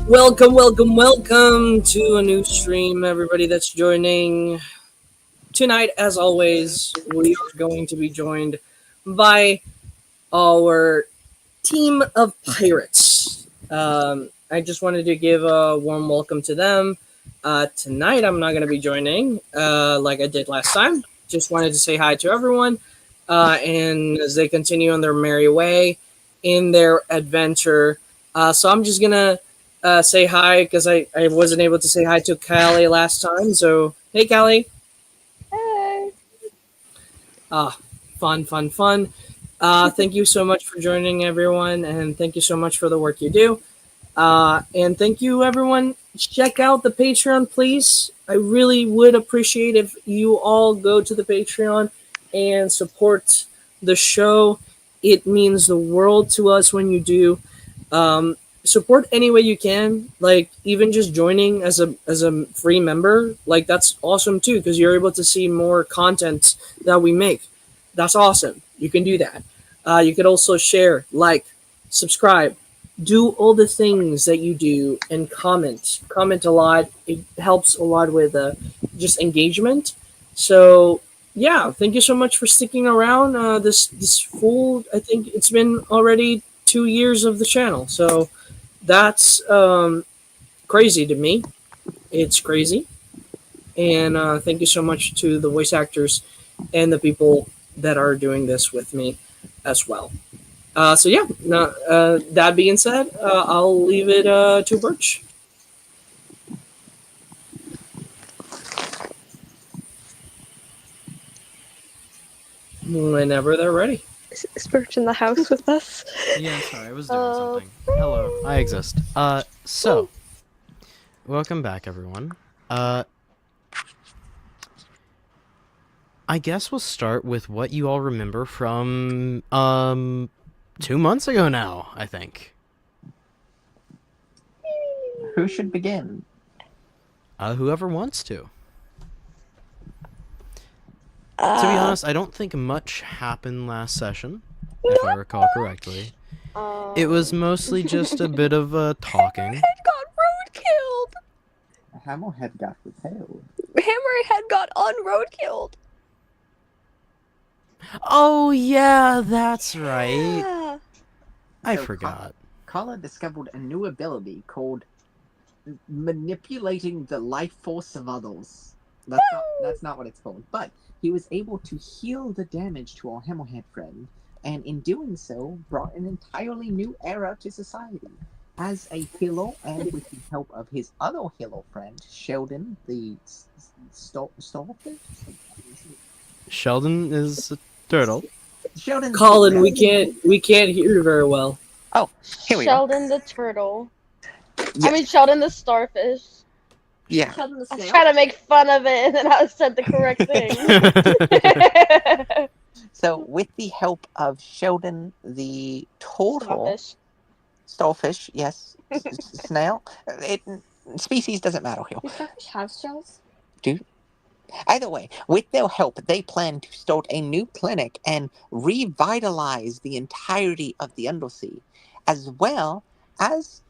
Welcome, welcome, welcome to a new stream, everybody that's joining. Tonight, as always, we are going to be joined by our team of pirates. I just wanted to give a warm welcome to them. Tonight, I'm not going to be joining like I did last time. Just wanted to say hi to everyone. And as they continue on their merry way in their adventure. So I'm just going to say hi because I wasn't able to say hi to Callie last time. So, hey, Callie. Hey. Ah, fun, fun, fun. Thank you so much for joining, everyone, and thank you so much for the work you do. And thank you, everyone. Check out the Patreon, please. I really would appreciate if you all go to the Patreon and support the show. It means the world to us when you do. Support any way you can, like even just joining as a free member, like that's awesome too, because you're able to see more content that we make. That's awesome. You can do that. You could also share, like, subscribe, do all the things that you do, and comment a lot. It helps a lot with just engagement. So yeah, thank you so much for sticking around this full, I think it's been already 2 years of the channel. So that's crazy to me. It's crazy. And thank you so much to the voice actors and the people that are doing this with me as well. So yeah, that being said, I'll leave it to Birch. Whenever they're ready. Is Birch in the house with us? Yeah, sorry, I was doing something. Hello, I exist. So, welcome back, everyone. I guess we'll start with what you all remember from, 2 months ago now, I think. Who should begin? Whoever wants to. To be honest, I don't think much happened last session, if I recall correctly. It was mostly just a bit of talking. Hammerhead got road-killed! Hammerhead got repelled. Hammerhead got on-road-killed! Oh, yeah, that's right. Yeah. I So, forgot. Kala discovered a new ability called manipulating the life force of others. That's not what it's called. But he was able to heal the damage to our Hammerhead friend, and in doing so, brought an entirely new era to society. As a healer, and with the help of his other healer friend, Sheldon, the starfish. Sheldon is a turtle. Sheldon. Colin, we can't hear you very well. Oh, here we Sheldon the turtle. I mean, Sheldon the starfish. Yeah. Sheldon the snail. I was trying to make fun of it, and then I said the correct thing. So, with the help of Sheldon the turtle, starfish, yes, snail, species doesn't matter here. Do starfish have shells? Either way, with their help, they plan to start a new clinic and revitalize the entirety of the Undersea, as well as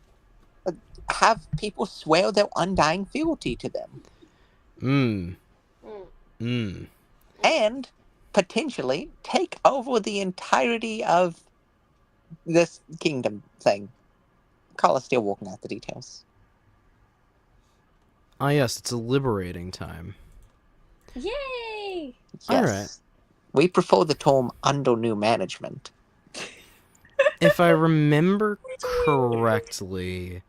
have people swear their undying fealty to them. And potentially take over the entirety of this kingdom thing. Kala's still working out the details. Ah, yes, it's a liberating time. Yay! Yes. All right. We prefer the term under new management. If I remember correctly,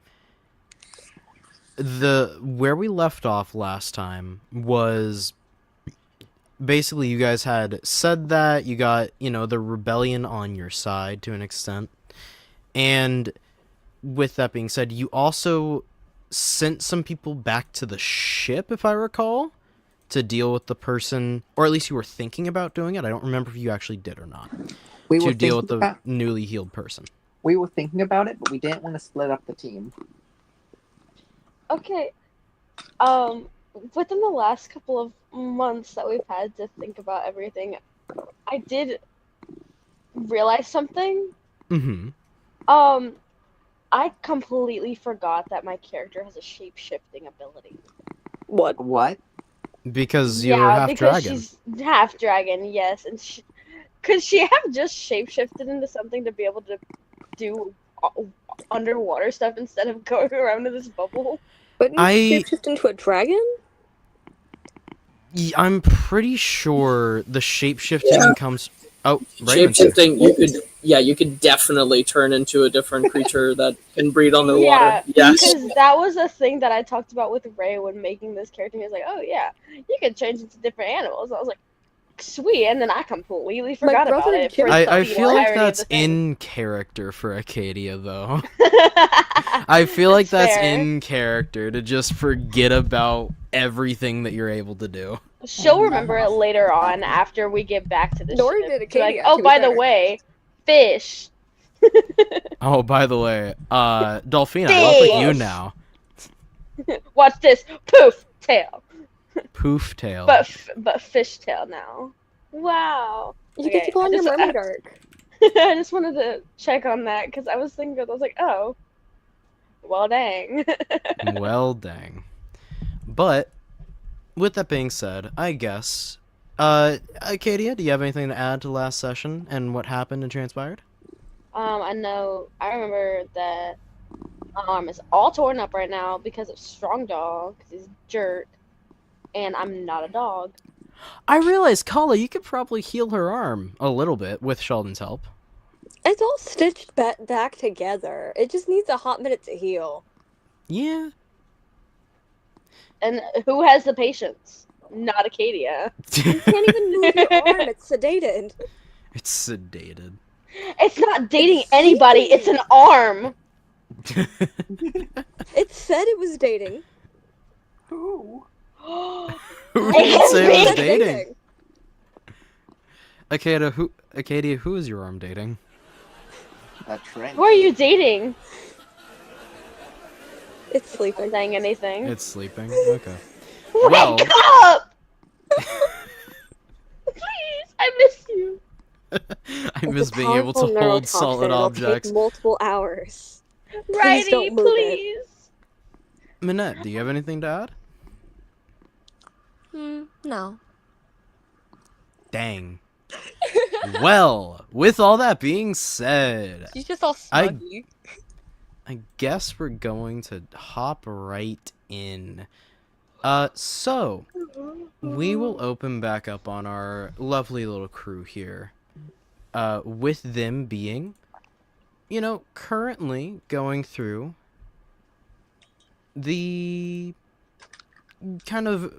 where we left off last time was basically you guys had said that you got, the rebellion on your side to an extent. And with that being said, you also sent some people back to the ship, if I recall, to deal with the person, or at least you were thinking about doing it. I don't remember if you actually did or not. To deal with the newly healed person. We were thinking about it, but we didn't want to split up the team. Okay. Within the last couple of months that we've had to think about everything, I did realize something. Mm-hmm. I completely forgot that my character has a shape-shifting ability. What? What? Because you're half because dragon. she's half dragon, yes, and could she have just shapeshifted into something to be able to do underwater stuff instead of going around in this bubble? But you shapeshift into a dragon? I'm pretty sure the shapeshifting comes. Oh, Raven's here. Shapeshifting, you could definitely turn into a different creature that can breathe on the Yeah, water. Yes. because that was a thing that I talked about with Ray when making this character. He was like, "Oh yeah, you could change into different animals." I was like, "Sweet," and then I completely forgot about brother it. Jim- for I the feel like entirety of that's the thing. in character for Acadia, though. I feel like that's fair. in character to just forget about everything that you're able to do. She'll remember it later on after we get back to the Nor ship. did Be like, Acadia, oh, to be by the fair. way, fish. Oh, by the way, Dolphina, I look like you Fish. now. Watch this. Poof tail. Poof tail. But fish tail now. Wow. You Okay, get to go on your mermaid arc. I just wanted to check on that because I was thinking, I was like, oh, well, dang. Well, dang. But with that being said, I guess, Acadia, do you have anything to add to last session and what happened and transpired? I remember that my arm is all torn up right now because of Strong Dog, because he's a jerk, and I'm not a dog. I realized, Kala, you could probably heal her arm a little bit with Sheldon's help. It's all stitched back together. It just needs a hot minute to heal. Yeah. And who has the patience? Not Acadia. You can't even move your arm. It's sedated. It's sedated. It's not dating It's anybody, it's an arm. It said it was dating. Who? Who did say it was It said dating? Acadia, who is your arm dating? A trend. Who are you dating? It's I'm sleeping. saying anything. It's sleeping. Okay. Wake Well- up! Please, I miss you. I It's miss a being able to powerful hold solid neurotoxin. It'll objects. take multiple hours. Righty, don't move it. please. Minette, do you have anything to add? No. Dang. Well, with all that being said, She's just all I- smuggy. I guess we're going to hop right in. So we will open back up on our lovely little crew here. With them being, currently going through the kind of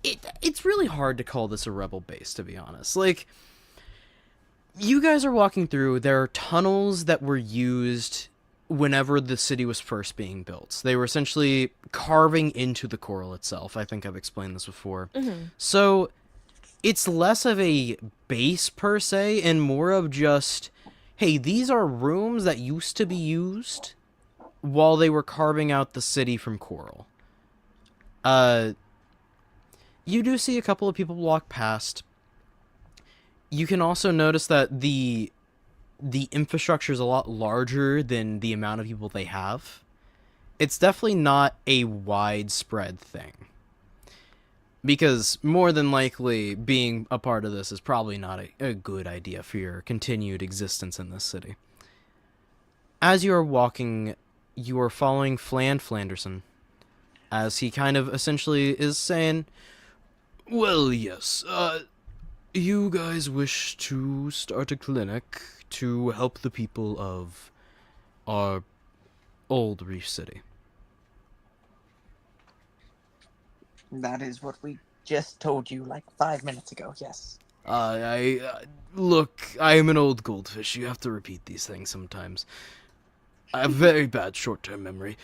it's really hard to call this a rebel base, to be honest. Like, you guys are walking through, there are tunnels that were used whenever the city was first being built. They were essentially carving into the coral itself. I think I've explained this before. So it's less of a base per se and more of just, hey, these are rooms that used to be used while they were carving out the city from coral. You do see a couple of people walk past. You can also notice that the infrastructure is a lot larger than the amount of people they have. It's definitely not a widespread thing. Because more than likely, being a part of this is probably not a good idea for your continued existence in this city. As you are walking, you are following Flan Flanderson, as he kind of essentially is saying, well, yes, you guys wish to start a clinic to help the people of our old Reef City. That is what we just told you like 5 minutes ago, yes. Look, I am an old goldfish. You have to repeat these things sometimes. I have very bad short-term memory.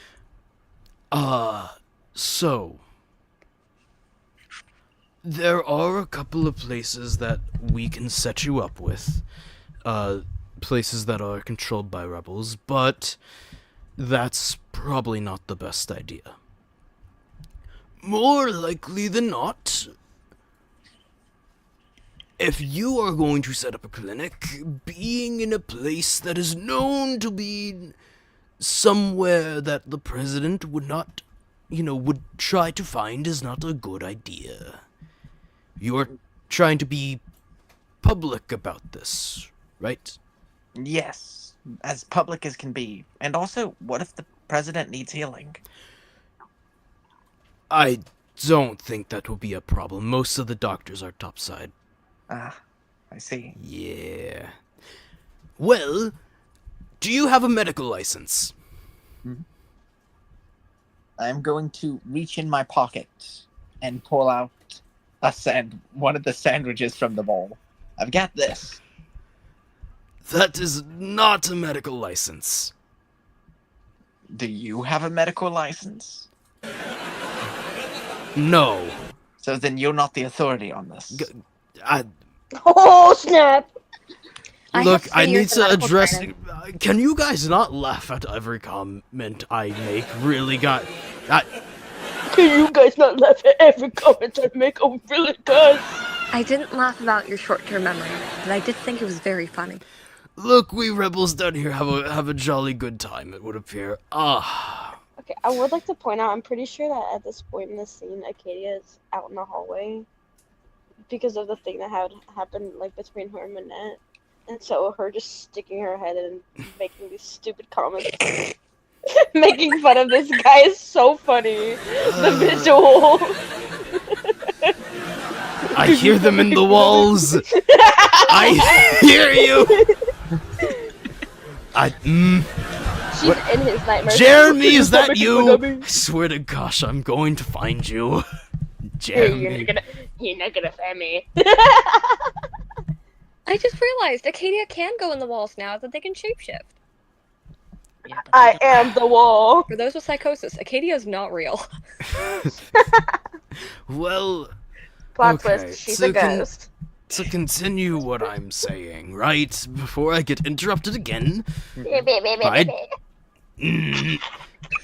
So there are a couple of places that we can set you up with. Places that are controlled by rebels, but that's probably not the best idea. More likely than not, if you are going to set up a clinic, being in a place that is known to be somewhere that the president would not, would try to find is not a good idea. You're trying to be public about this, right? Yes, as public as can be. And also, what if the president needs healing? I don't think that will be a problem. Most of the doctors are topside. Ah, I see. Yeah. Well, do you have a medical license? I'm going to reach in my pocket and pull out one of the sandwiches from the bowl. I've got this. That is not a medical license. Do you have a medical license? No. So then you're not the authority on this. Oh snap! Look, I have 3 need years of to medical address. training. Can you guys not laugh at every comment I make? Really, Can you guys not laugh at every comment I make? Oh, really, guys? I didn't laugh about your short-term memory, but I did think it was very funny. Look, we rebels down here have a jolly good time. It would appear. Okay, I would like to point out, I'm pretty sure that at this point in the scene, Acadia is out in the hallway because of the thing that had happened, like, between her and Manette. And so her just sticking her head in and making these stupid comments, making fun of this guy is so funny. The visual. I hear them in the walls. I hear you. She's in his nightmares. Jeremy, is that Making you? fun of me. I swear to gosh, I'm going to find you. Hey, Jeremy. you're not gonna find me. I just realized Acadia can go in the walls now that they can shapeshift. Yeah, but I am the wall. For those with psychosis, Acadia is not real. Well, Plot Okay, twist, she's so a can- ghost. to continue what I'm saying, right? Before I get interrupted again.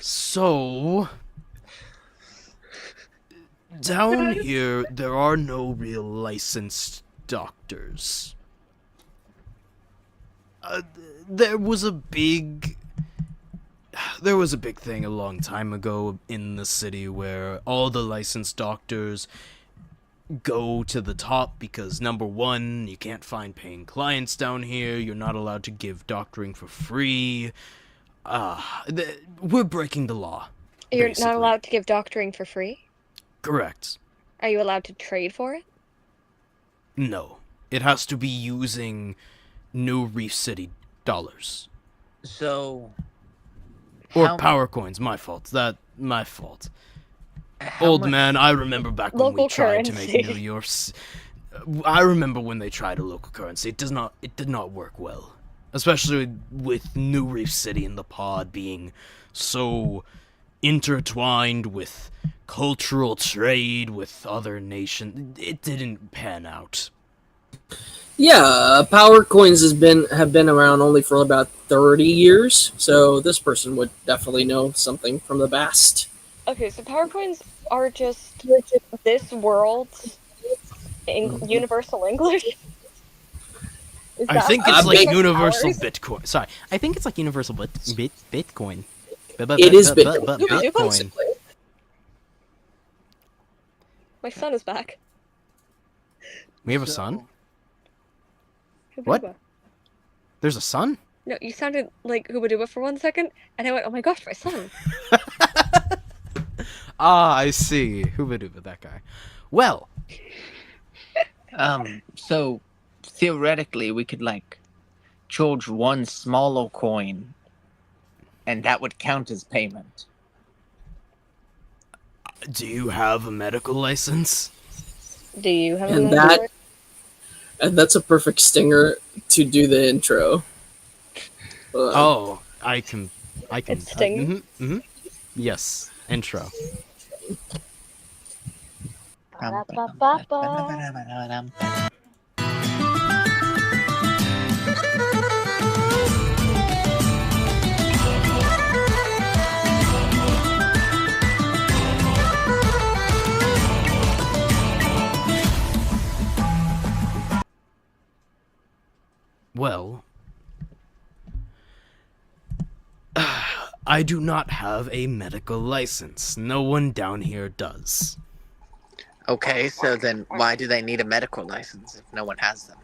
So, down here, there are no real licensed doctors. There was a big thing a long time ago in the city where all the licensed doctors go to the top because, number one, you can't find paying clients down here. You're not allowed to give doctoring for free. We're breaking the law. You're Basically. not allowed to give doctoring for free? Correct. Are you allowed to trade for it? No. It has to be using New Reef City dollars. So. Or how- power coins. My fault. My fault. how Old much- man, I remember back when we Local tried to make currency. New York's. I remember when they tried a local currency. It did not work well, especially with New Reef City and the pod being so intertwined with cultural trade with other nations. It didn't pan out. Yeah, power coins have been around only for about 30 years, so this person would definitely know something from the past. Okay, so power coins are just this world's universal English. Is I that think why it's like big universal powers? Bitcoin. Sorry, I think it's like universal Bitcoin. It is Bitcoin. Bitcoin. My son is back. We have a son? What? Hooba-dooba. There's a son? No, you sounded like Hooba Dooba for 1 second, and I went, oh my gosh, my son. I see. Hooba dooba, that guy. Well, So theoretically, we could charge one smaller coin, and that would count as payment. do you have a medical license? Do you have And a medical that- And that's a perfect stinger to do the intro. Oh, I can. It's Sting? Yes, intro. Ba-da-ba-ba-ba. I do not have a medical license. No one down here does. Okay, so then why do they need a medical license if no one has them?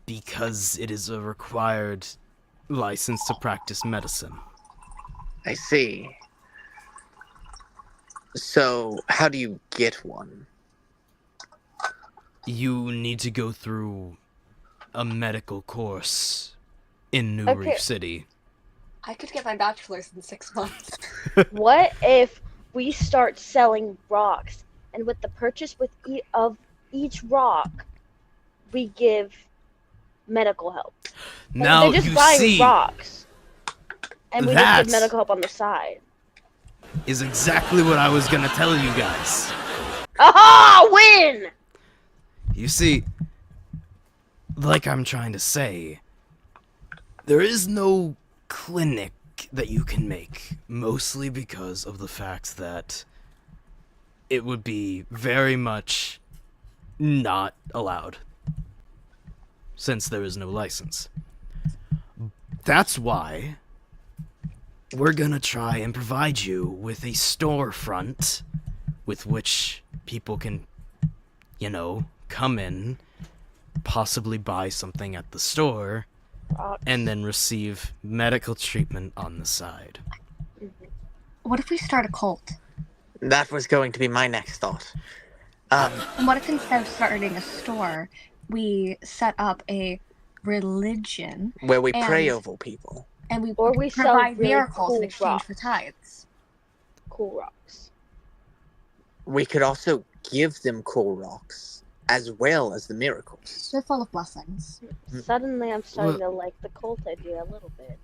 Because it is a required license to practice medicine. I see. So, how do you get one? You need to go through a medical course in New Okay. Reef City. I could get my bachelor's in 6 months. What if we start selling rocks, and with the purchase of each rock, we give medical help? And Now they're just you buying see rocks, and we just That's- give medical help on the side. is exactly what I was gonna tell you guys. Aha! Win! You see, like I'm trying to say, there is no clinic that you can make, mostly because of the fact that it would be very much not allowed, since there is no license. That's why we're gonna try and provide you with a storefront with which people can, come in, possibly buy something at the store, Rocks. and then receive medical treatment on the side. What if we start a cult? That was going to be my next thought. And what if instead of starting a store, we set up a religion Where we pray And- over people. and we Or we sell provide really miracles cool in exchange for rocks. tithes? Cool rocks. We could also give them cool rocks, as well as the miracles. They're full of blessings. Suddenly, I'm starting to like the cult idea a little bit.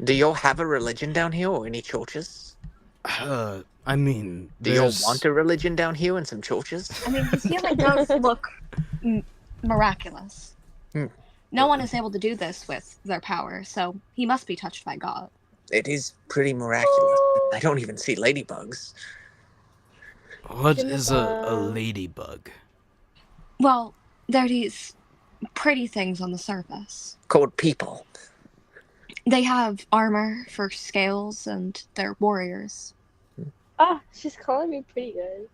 Do y'all have a religion down here, or any churches? I mean, Do y'all there's... want a religion down here and some churches? I mean, his healing does look miraculous. Hmm. No one is able to do this with their power, so he must be touched by God. It is pretty miraculous. I don't even see ladybugs. What is a Ladybug. ladybug? Well, they're these pretty things on the surface. Called people. They have armor for scales, and they're warriors. Ah, she's calling me pretty good.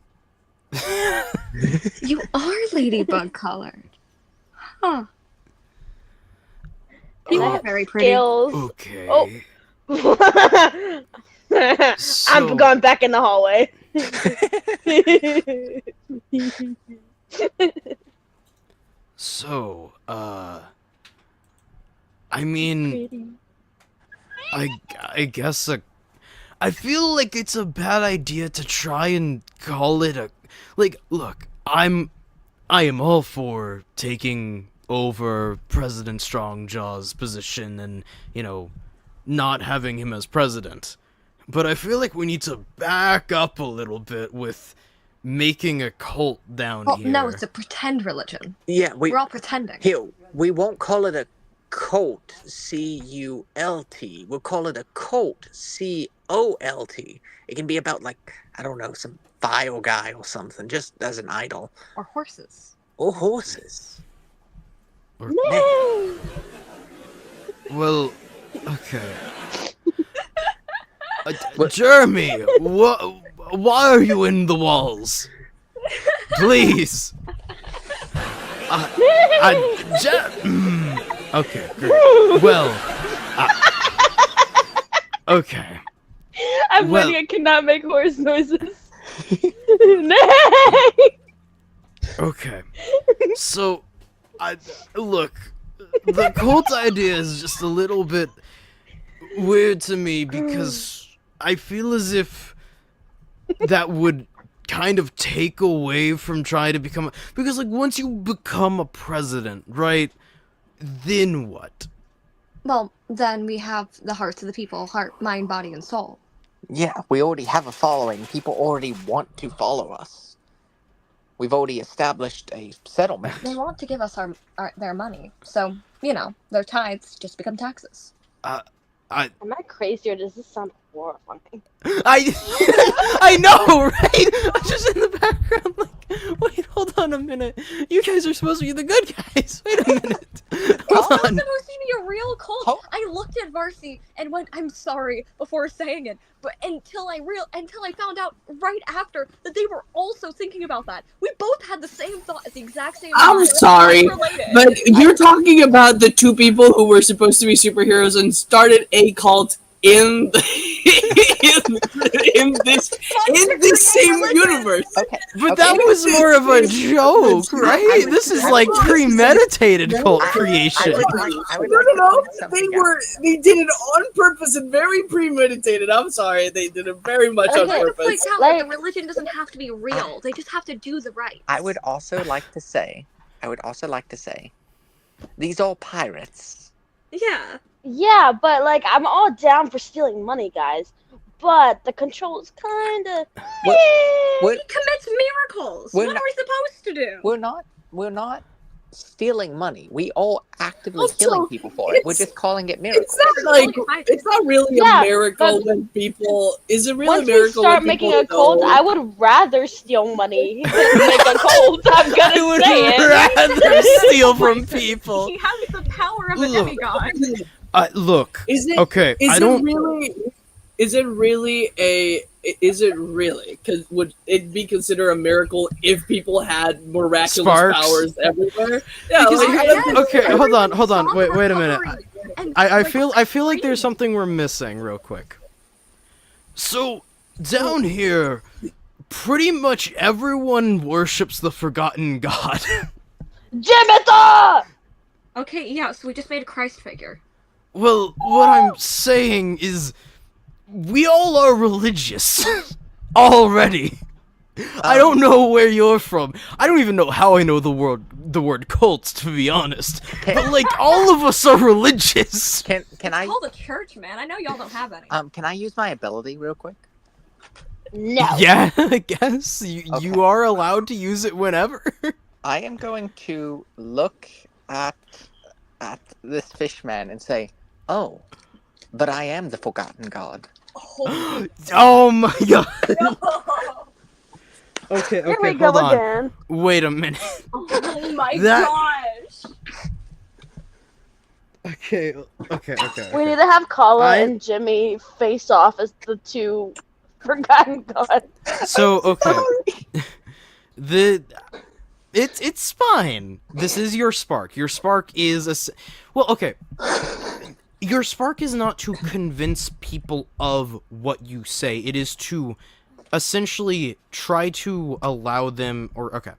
You are ladybug colored. Huh. You I are have very pretty. Skills. Okay. Oh. So- I'm going back in the hallway. So, I mean, I guess I feel like it's a bad idea to try and call it a, look, I am all for taking over President Strongjaw's position and, not having him as president. But I feel like we need to back up a little bit with making a cult down Well, here. no, it's a pretend religion. Yeah, We're all pretending. Here, we won't call it a cult, C-U-L-T. We'll call it a cult, C-O-L-T. It can be about, I don't know, some vile guy or something, just as an idol. Or horses. Or horses. No! Well, okay. Jeremy, why are you in the walls? Please. Okay, great. Well, okay. I'm Well- ready. I cannot make horse noises. Nay! Okay. So, look, the cult idea is just a little bit weird to me because I feel as if that would kind of take away from trying to become because once you become a president, right? Then what? Well, then we have the hearts of the people, heart, mind, body, and soul. Yeah, we already have a following. People already want to follow us. We've already established a settlement. They want to give us their money, so their tithes just become taxes. Am I crazy or does this sound horrifying? I know, right? I'm just in the background wait, hold on a minute. You guys are supposed to be the good guys. Wait a minute. It's Hold not on. supposed to be a real cult. cold. Ho- I looked at Varsi and went, "I'm sorry," before saying it. But until I found out right after that they were also thinking about that. We both had the same thought at the exact same time. I'm It's sorry, unrelated. but you're talking about the two people who were supposed to be superheroes and started a cult in in this same universe. Okay. But okay. that was more of a joke, I right? would- This is I like would- premeditated cult I would creation. like No, to no, point something out. they did it on purpose and very premeditated. I'm sorry, they did it very much on Okay. Point purpose. out Like- that the religion doesn't have to be real. They just have to do the right. I would also like to say, these are pirates. Yeah. Yeah, but like I'm all down for stealing money, guys. But the controls kind of. We're, He commits miracles. We're What not- are we supposed to do? we're not stealing money. We all actively Also, killing people for it. We're it's- just calling it miracles. It's not like it's not really Yeah, a miracle but when people. Is it really Once a we miracle start when making people a cult, know- I would rather steal money than make a cult. I'm gonna I would say it. rather steal from people. He has the power of a Ugh. demigod. Look, Is it? okay, Is I it don't. really? Is it really a? Is it really? Because would it be considered a miracle if people had miraculous Sparks? powers everywhere? Yeah. Because- like, okay, hold on. Saw Wait a minute. recovery and, I like, feel like there's something we're missing real quick. So down here, pretty much everyone worships the forgotten god. Jimita! Okay, yeah, so we just made a Christ figure. Well, what I'm saying is we all are religious already. I don't know where you're from. I don't even know how I know the word cults, to be honest. But like all of us are religious. Can I Call the church, man. I know y'all don't have any. can I use my ability real quick? No. Yeah, I guess you Okay. are allowed to use it whenever. I am going to look at this fishman and say, "Oh, but I am the forgotten god." Oh my god. Okay, Here we okay, go hold on. again. Wait a minute. Oh my That- gosh! Okay. We need to have Kala I- and Jimmy face off as the two forgotten gods. So okay. It's fine. This is your spark. Your spark is well, okay. Your spark is not to convince people of what you say. It is to essentially try to allow them okay.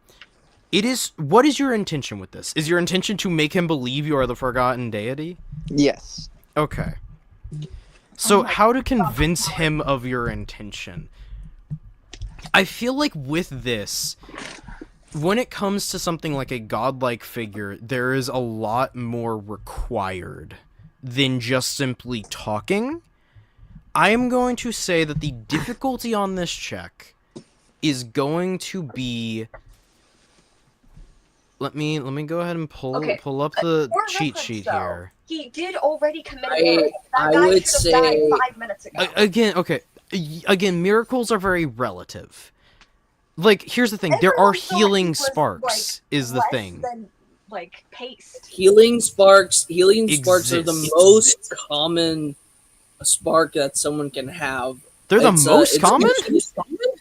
It is what is your intention with this? Is your intention to make him believe you are the forgotten deity? Yes. Okay. So how to convince him of your intention? I feel like with this, when it comes to something like a godlike figure, there is a lot more required than just simply talking. I am going to say that the difficulty on this check is going to be. Let me go ahead and pull Okay, up the for cheat reference, sheet though, here. He did already commit I- a miracle. That I guy would should have died say- 5 minutes ago. Again, okay. Again, miracles are very relative. Like, here's the thing: there are Everyone thought healing he was, sparks. Is the less thing. Than, like, paste. healing sparks are the Exists. most common spark that someone can have. They're the It's, most it's common.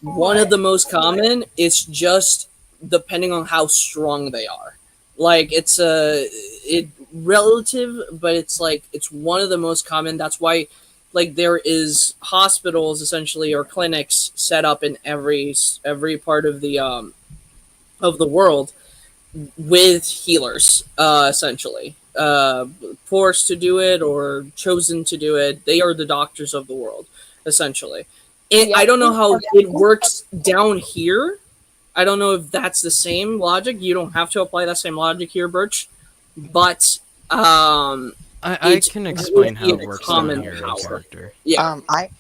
one of the most common. It's just depending on how strong they are. Like it's it relative, but it's like it's one of the most common. That's why like there is hospitals essentially or clinics set up in every part of the world with healers essentially forced to do it or chosen to do it. They are the doctors of the world essentially. I don't know how it works down here. I don't know if that's the same logic. You don't have to apply that same logic here, Birch, but I it's can explain how really it works common in your power. character. yeah.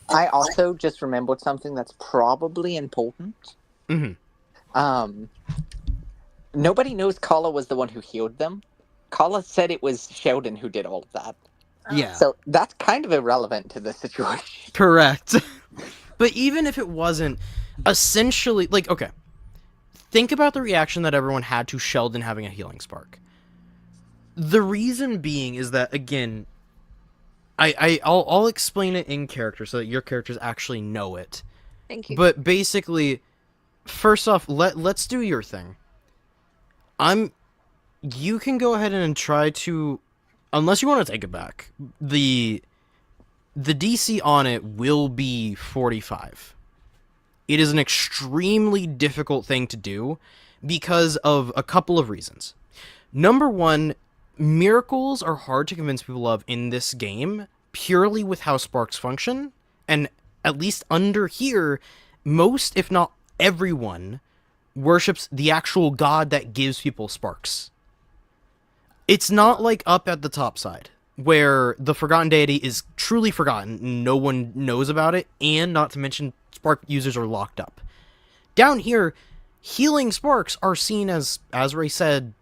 I also just remembered something that's probably important. Mhm. Nobody knows Kala was the one who healed them. Kala said it was Sheldon who did all of that. Yeah. So that's kind of irrelevant to the situation. Correct. But even if it wasn't, essentially, like, okay. Think about the reaction that everyone had to Sheldon having a healing spark. The reason being is that, again, I'll explain it in character so that your characters actually know it. Thank you. But basically, first off, let's do your thing. You can go ahead and try to, unless you want to take it back. The DC on it will be 45. It is an extremely difficult thing to do because of a couple of reasons. Number one, miracles are hard to convince people of in this game purely with how sparks function, and at least under here, most, if not everyone, worships the actual god that gives people sparks. It's not like up at the top side, where the forgotten deity is truly forgotten, no one knows about it, and not to mention spark users are locked up. Down here, healing sparks are seen as Ray said,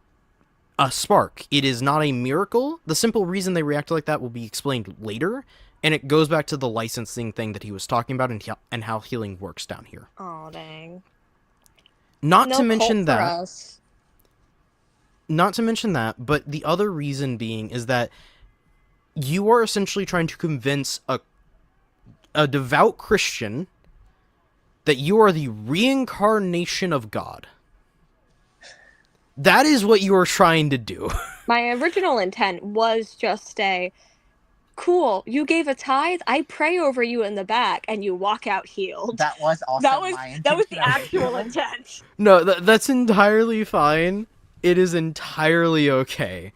a spark. It is not a miracle. The simple reason they react like that will be explained later, and it goes back to the licensing thing that he was talking about and how healing works down here. Oh dang. Not No to mention cult for that. us. Not to mention that, but the other reason being is that you are essentially trying to convince a devout Christian that you are the reincarnation of God. That is what you are trying to do. My original intent was just a cool, you gave a tithe, I pray over you in the back, and you walk out healed. That was also That was my that was the intention. actual intent. No, that's entirely fine. It is entirely okay.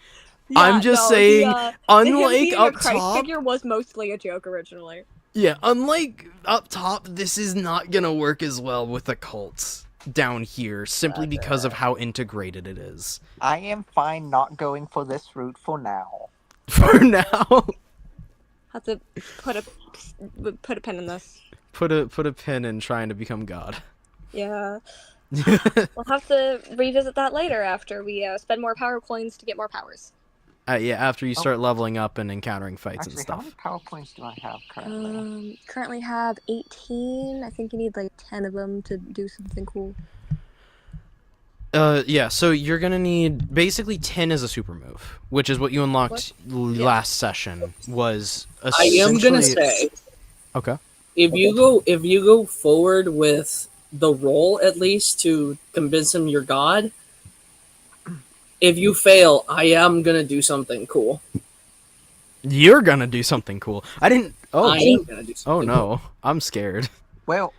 I'm just saying, the unlike him being up a Christ top, figure was mostly a joke originally. yeah, unlike up top, this is not gonna work as well with the cults down here, simply because of how integrated it is. I am fine not going for this route for now. For now, Have to put a pin in this. put a pin in trying to become God. Yeah, we'll have to revisit that later after we spend more power coins to get more powers. Yeah, after you start leveling up and encountering fights and Actually, how stuff. many power points do I have currently? Currently have 18. I think you need like 10 of them to do something cool. Yeah, so you're gonna need basically 10 as a super move, which is what you unlocked last session. Was I am gonna essentially- say, okay. if you go forward with the roll at least to convince him you're God, if you fail, I am gonna do something cool. You're gonna do something cool. I didn't. Oh, I am gonna do oh something no, I'm scared. Well,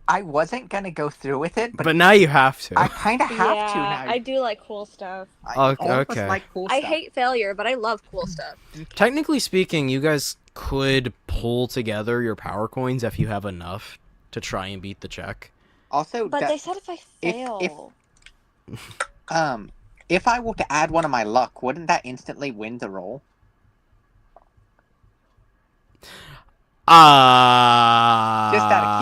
I wasn't gonna go through with it, but But now you have to. I kind of have yeah, to now. I do like cool stuff. All of us Okay. like cool I stuff. hate failure, but I love cool stuff. Technically speaking, you guys could pull together your power coins if you have enough to try and beat the check. Also, But that- they said if I if- fail. if I were to add one of my luck, wouldn't that instantly win the roll? Just out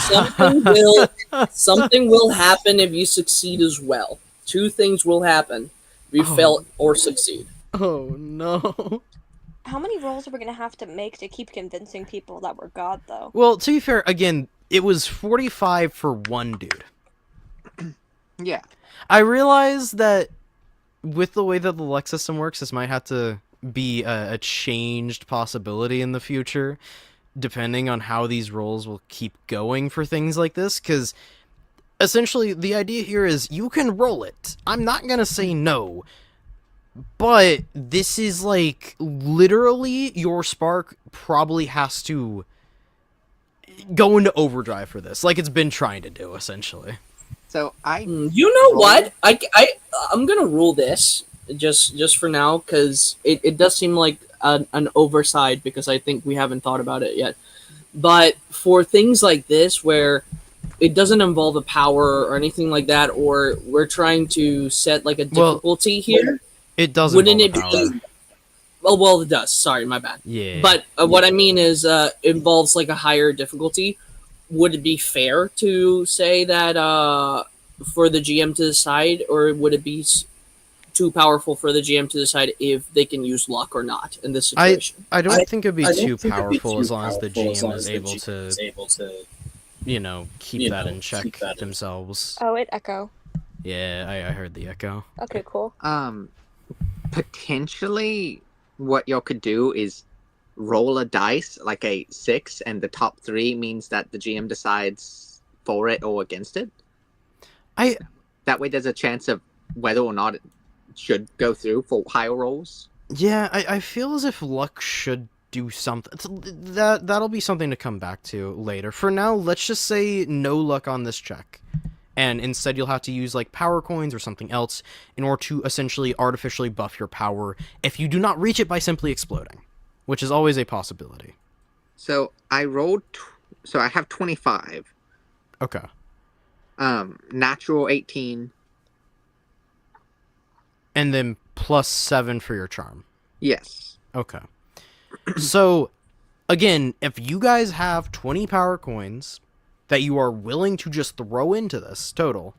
of Something something will happen if you succeed as well. Two things will happen if you Oh. fail or succeed. Oh no. How many rolls are we gonna have to make to keep convincing people that we're God, though? Well, to be fair, again, it was 45 for one dude. Yeah. I realize that with the way that the luck system works, this might have to be a changed possibility in the future, depending on how these rolls will keep going for things like this, because essentially the idea here is you can roll it. I'm not going to say no, but this is like literally your spark probably has to go into overdrive for this, like it's been trying to do, essentially. So You know what? I'm gonna rule this just for now because it does seem like an oversight because I think we haven't thought about it yet. But for things like this where it doesn't involve a power or anything like that, or we're trying to set like a difficulty here, It doesn't. wouldn't it involve be? power. Well, it does. Sorry, my bad. Yeah. But what I mean is, involves like a higher difficulty. Would it be fair to say that for the GM to decide, or would it be too powerful for the GM to decide if they can use luck or not in this situation? I don't think it'd be I don't too think it'd be powerful too as long as the powerful as long GM as is the able GM is to, able to, keep that in check keep that in- themselves. Oh, it echo. Yeah, I heard the echo. Okay, cool. potentially what y'all could do is roll a dice, like a 6, and the top 3 means that the GM decides for it or against it. I That way there's a chance of whether or not it should go through for higher rolls. Yeah, I feel as if luck should do something. That'll be something to come back to later. For now, let's just say no luck on this check. And instead you'll have to use like power coins or something else in order to essentially artificially buff your power if you do not reach it by simply exploding, which is always a possibility. So I rolled, so I have 25. Okay. Natural 18. And then +7 for your charm. Yes. Okay. So, again, if you guys have 20 power coins that you are willing to just throw into this total,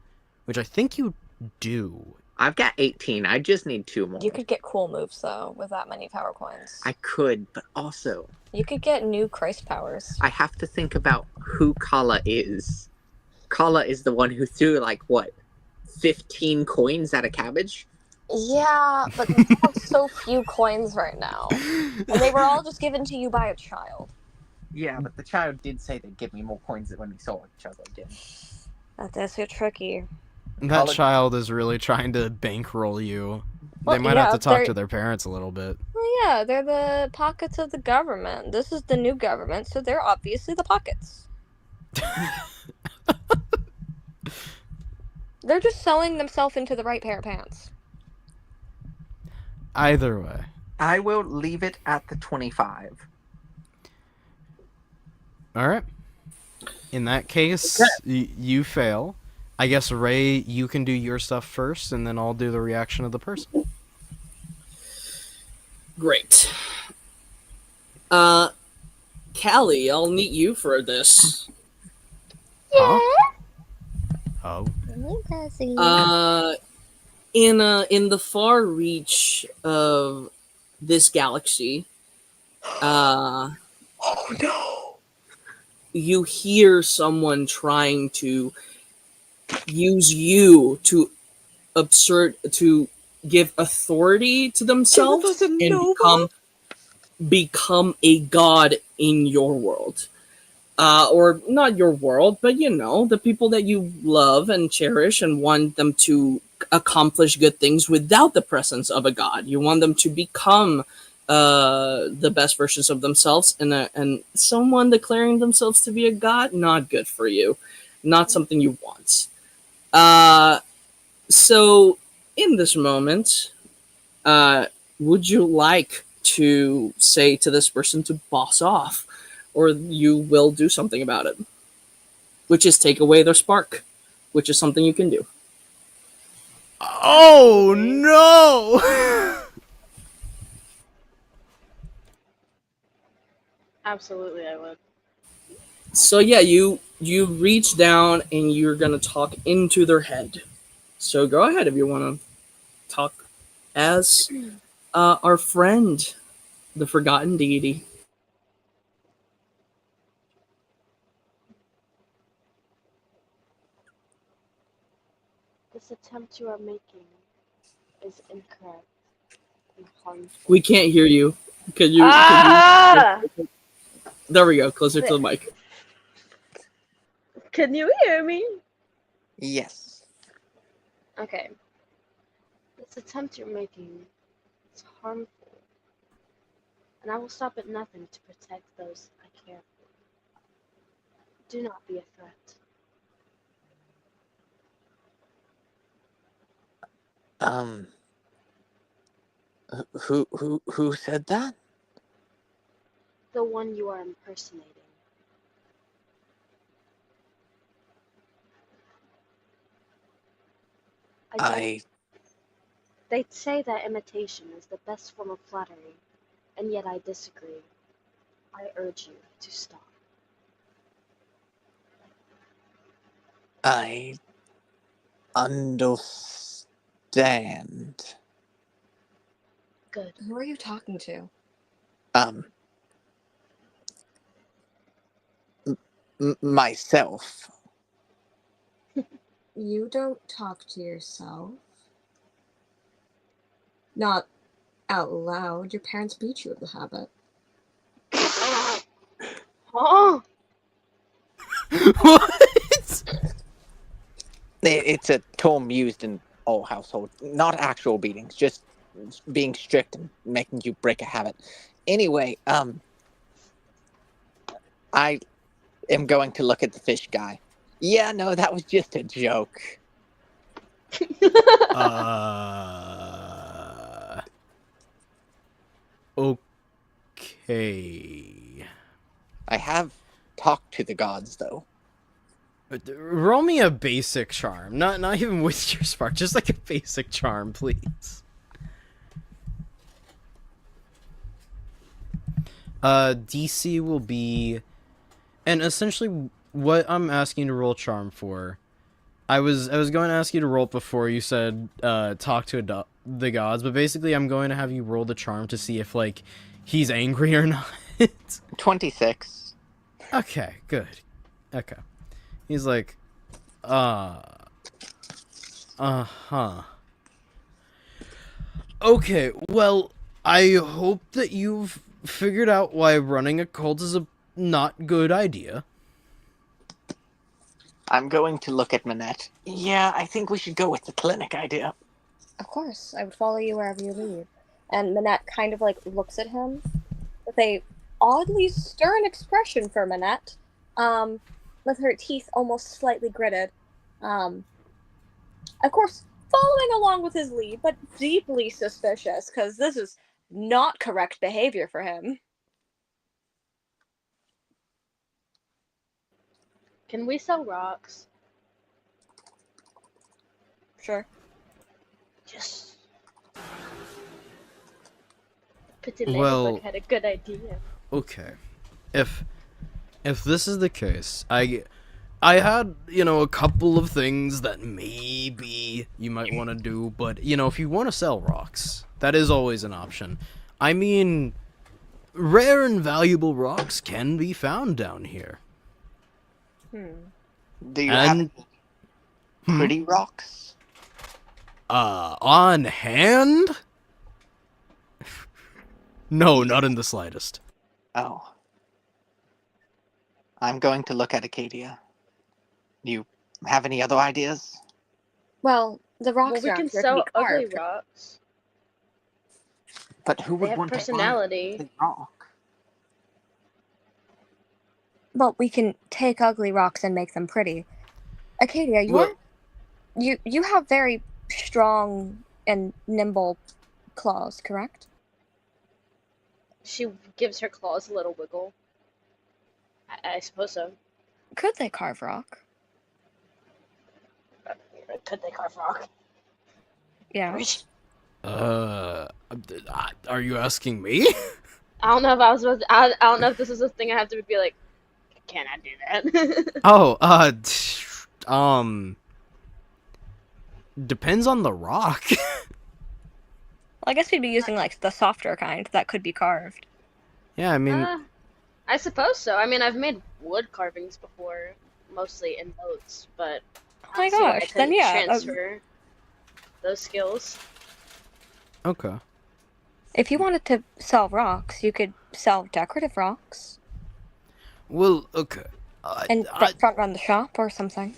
which I think you do. I've got 18. I just need 2 more. You could get cool moves though with that many power coins. I could, but also You could get new Christ powers. I have to think about who Kala is. Kala is the one who threw, like, what, 15 coins at a cabbage? Yeah, but we have so few coins right now. And they were all just given to you by a child. Yeah, but the child did say they'd give me more coins when we saw each other again. That does get tricky. That College- child is really trying to bankroll you. Well, They might yeah, have to talk they're- to their parents a little bit. Well, yeah, they're the pockets of the government. This is the new government, so they're obviously the pockets. They're just sewing themselves into the right pair of pants. Either way. I will leave it at the 25. All right. In that case, you fail. I guess, Ray, you can do your stuff first, and then I'll do the reaction of the person. Great. Callie, I'll need you for this. Huh? Oh. In the far reach of this galaxy, Oh no! you hear someone trying to use you to give authority to themselves and become a god in your world. Or not your world, but the people that you love and cherish and want them to accomplish good things without the presence of a god. You want them to become the best versions of themselves, and someone declaring themselves to be a god, not good for you, not something you want. So in this moment, would you like to say to this person to boss off, or you will do something about it, which is take away their spark, which is something you can do. Oh, no! Absolutely, I would. So yeah, you reach down and you're gonna talk into their head. So go ahead if you want to talk as our friend, the forgotten deity. This attempt you are making is incorrect and harmful. We can't hear you. Can you? There we go. Closer to the mic. Can you hear me? Yes. Okay. This attempt you're making is harmful, and I will stop at nothing to protect those I care for. Do not be a threat. Who said that? The one you are impersonating. They'd say that imitation is the best form of flattery, and yet I disagree. I urge you to stop. I understand. Good. Who are you talking to? Myself. You don't talk to yourself. Not out loud. Your parents beat you of the habit. Oh, What? It's a term used in all households, not actual beatings, just being strict and making you break a habit. Anyway, I am going to look at the fish guy. Yeah, no, that was just a joke. Okay. I have talked to the gods, though. Roll me a basic charm. Not even with your spark, just like a basic charm, please. DC will be, and essentially what I'm asking you to roll charm for, I was going to ask you to roll it before you said talk to the gods, but basically I'm going to have you roll the charm to see if like he's angry or not. 26. Okay, good. Okay. He's like, uh-huh. Okay, well, I hope that you've figured out why running a cult is a not good idea. I'm going to look at Manette. Yeah, I think we should go with the clinic idea. Of course, I would follow you wherever you lead. And Manette kind of like looks at him with a oddly stern expression for Manette, with her teeth almost slightly gritted. Of course, following along with his lead, but deeply suspicious, because this is not correct behavior for him. can we sell rocks? Sure. Yes. Petit Well- Ladybug had a good idea. Okay. If this is the case, I had, a couple of things that maybe you might want to do, but, if you want to sell rocks, that is always an option. I mean, rare and valuable rocks can be found down here. Do you And- have pretty rocks? On hand? No, not in the slightest. Oh. I'm going to look at Acadia. You have any other ideas? Well, the Well, rocks we around can here sell be ugly carved. rocks. But who They would have want personality. to buy a rock? Well, we can take ugly rocks and make them pretty. Acadia, you have very strong and nimble claws, correct? She gives her claws a little wiggle. I suppose so. Could they carve rock? Could they carve rock? Yeah. Are you asking me? I don't know if I was supposed to, I don't know if this is a thing I have to be like, can I do that? Oh, depends on the rock. Well, I guess we'd be using like the softer kind that could be carved. Yeah, I mean, I suppose so. I mean, I've made wood carvings before, mostly in boats, but Oh my I see why I gosh, then couldn't yeah. transfer those skills. okay. If you wanted to sell rocks, you could sell decorative rocks Well, okay. and front run the shop or something.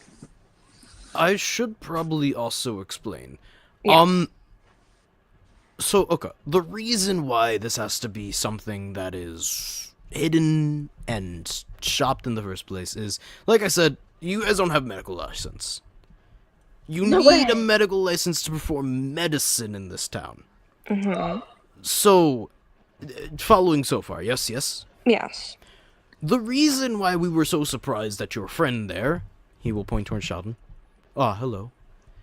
I should probably also explain. Yes. So, okay, the reason why this has to be something that is hidden and shopped in the first place is, like I said, you guys don't have medical license. You No need a way. medical license to perform medicine in this town. Mm-hmm. So, following so far, yes? Yes. The reason why we were so surprised that your friend there, he will point towards Sheldon. Ah, hello.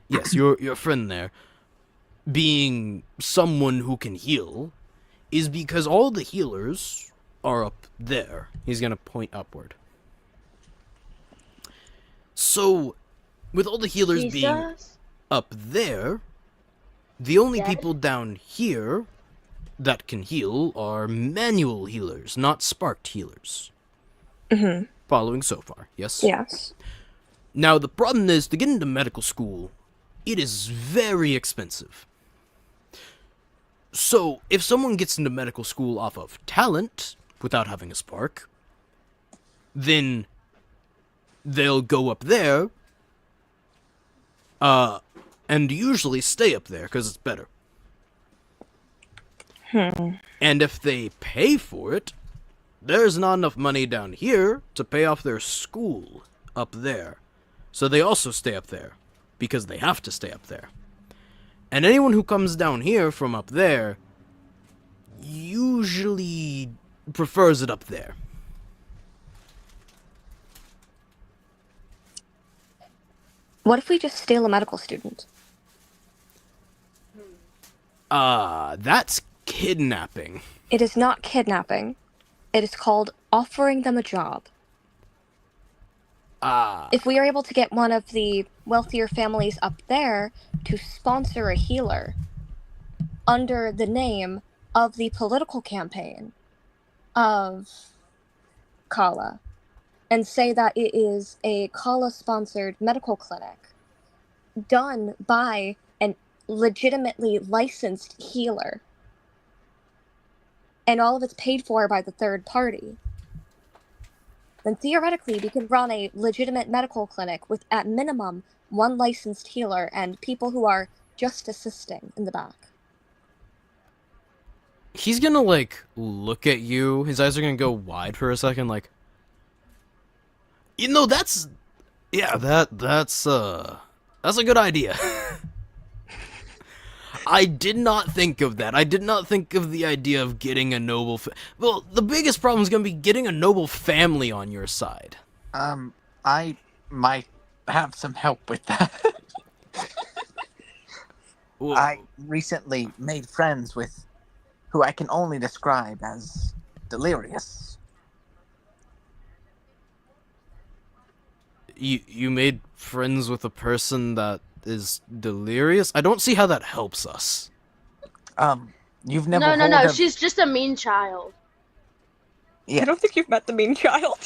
Yes, your friend there, being someone who can heal, is because all the healers are up there. He's gonna point upward. So, with all the healers being Jesus? up there, the only Dead? people down here that can heal are manual healers, not sparked healers. Mm-hmm. Following so far, yes? Yes. Now, the problem is, to get into medical school, it is very expensive. So, if someone gets into medical school off of talent, without having a spark, then they'll go up there, and usually stay up there, because it's better. And if they pay for it, there's not enough money down here to pay off their school up there. So they also stay up there, because they have to stay up there. And anyone who comes down here from up there usually prefers it up there. What if we just steal a medical student? That's kidnapping. It is not kidnapping. It is called offering them a job. If we are able to get one of the wealthier families up there to sponsor a healer under the name of the political campaign of Kala, and say that it is a Kala-sponsored medical clinic done by an legitimately licensed healer, and all of it's paid for by the third party, then theoretically we could run a legitimate medical clinic with, at minimum, one licensed healer and people who are just assisting in the back. He's gonna, like, look at you. His eyes are gonna go wide for a second, like, you know, that's a good idea. I did not think of that. I did not think of the idea of getting a noble well, the biggest problem is gonna be getting a noble family on your side. I might have some help with that. Whoa. I recently made friends with who I can only describe as delirious. You made friends with a person that is delirious? I don't see how that helps us. You've never No. heard of... She's just a mean child. Yeah. I don't think you've met the mean child.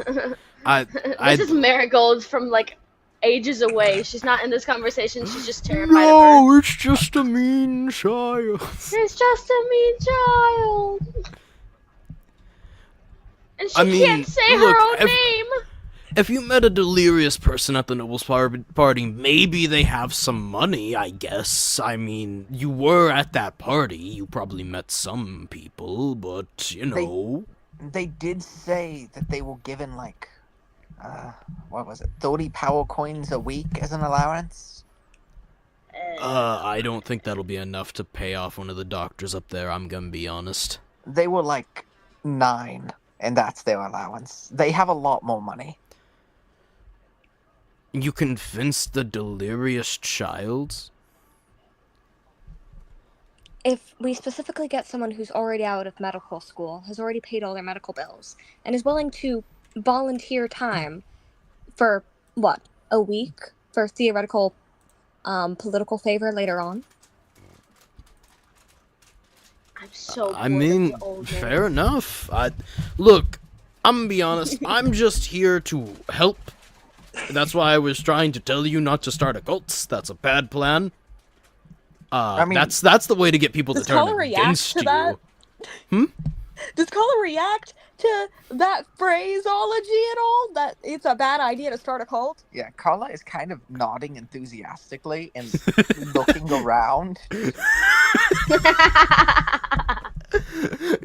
This is Marigold from like ages away. She's not in this conversation. She's just terrified of her. It's just a mean child. It's just a mean child. And she I mean, can't say look, her own name. If you met a delirious person at the Nobles Party, maybe they have some money, I guess. I mean, you were at that party. You probably met some people, but, you know... They did say that they were given, like, what was it, 30 power coins a week as an allowance? I don't think that'll be enough to pay off one of the doctors up there, I'm gonna be honest. They were, like, 9, and that's their allowance. They have a lot more money. You convinced the delirious child? If we specifically get someone who's already out of medical school, has already paid all their medical bills, and is willing to volunteer time for, what, a week for theoretical political favor later on? I'm so I bored of mean, the old fair man. enough. Look, I'm gonna be honest, I'm just here to help. That's why I was trying to tell you not to start a cult. That's a bad plan. I mean, that's the way to get people to Does turn Kala react against to you. that? Does Kala react to that phraseology at all? That it's a bad idea to start a cult? Yeah, Carla is kind of nodding enthusiastically and looking around.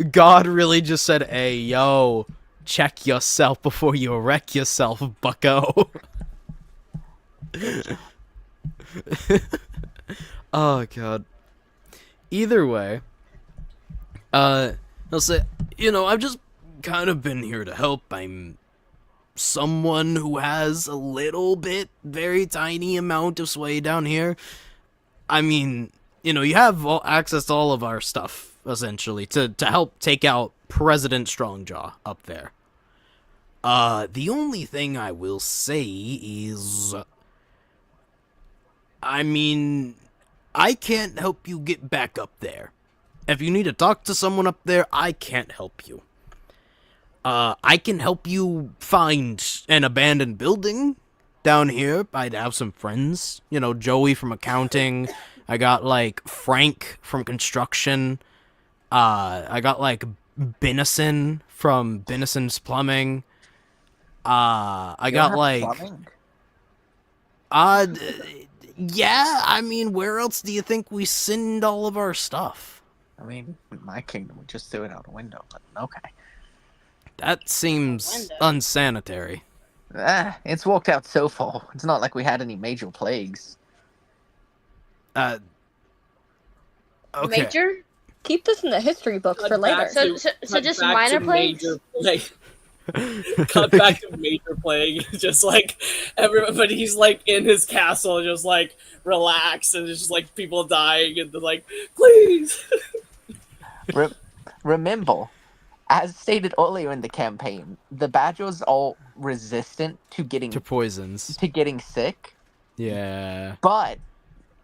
God really just said, "Hey, yo, check yourself before you wreck yourself, bucko." Oh God. Either way, I'll say, you know, I've just kind of been here to help. I'm someone who has a little bit, very tiny amount of sway down here. I mean, you know, you have access to all of our stuff, essentially, to help take out President Strongjaw up there. The only thing I will say is, I mean, I can't help you get back up there. If you need to talk to someone up there, I can't help you. I can help you find an abandoned building down here. I'd have some friends, you know, Joey from accounting, I got like Frank from construction. I got like Benison from Benison's plumbing. I got like Plumbing? yeah, I mean, where else do you think we send all of our stuff? I mean, in my kingdom, we just threw it out a window, but okay. That seems Window. unsanitary. It's worked out so far. It's not like we had any major plagues. Okay. Major? Keep this in the history books Cut for later. back So cut just back minor to plagues? major plague. Cut back to major plague. Just like everybody's like in his castle, just like relaxed, and it's just like people dying, and they're like, please. Remember, as stated earlier in the campaign, the badgers are resistant to getting To poisons. sick, Yeah. but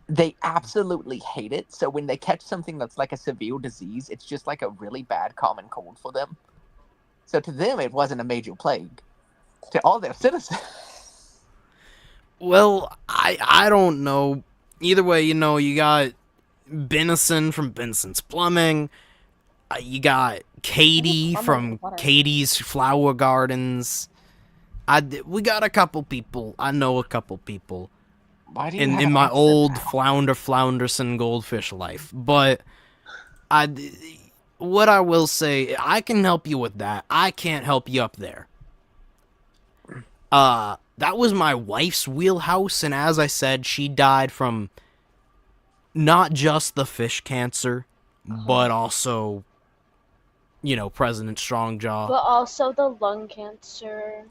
they absolutely hate it. So when they catch something that's like a severe disease, it's just like a really bad common cold for them. So to them, it wasn't a major plague. To all their citizens. Well, I don't know. Either way, you know, you got Benison from Benison's Plumbing. You got Katie Plumber from with water. Katie's Flower Gardens. We got a couple people. I know a couple people Why do you in have in an my accent old now? Flounderson goldfish life. But what I will say, I can help you with that. I can't help you up there. That was my wife's wheelhouse, and as I said, she died from not just the fish cancer, but also, you know, President Strongjaw. But also the lung cancer.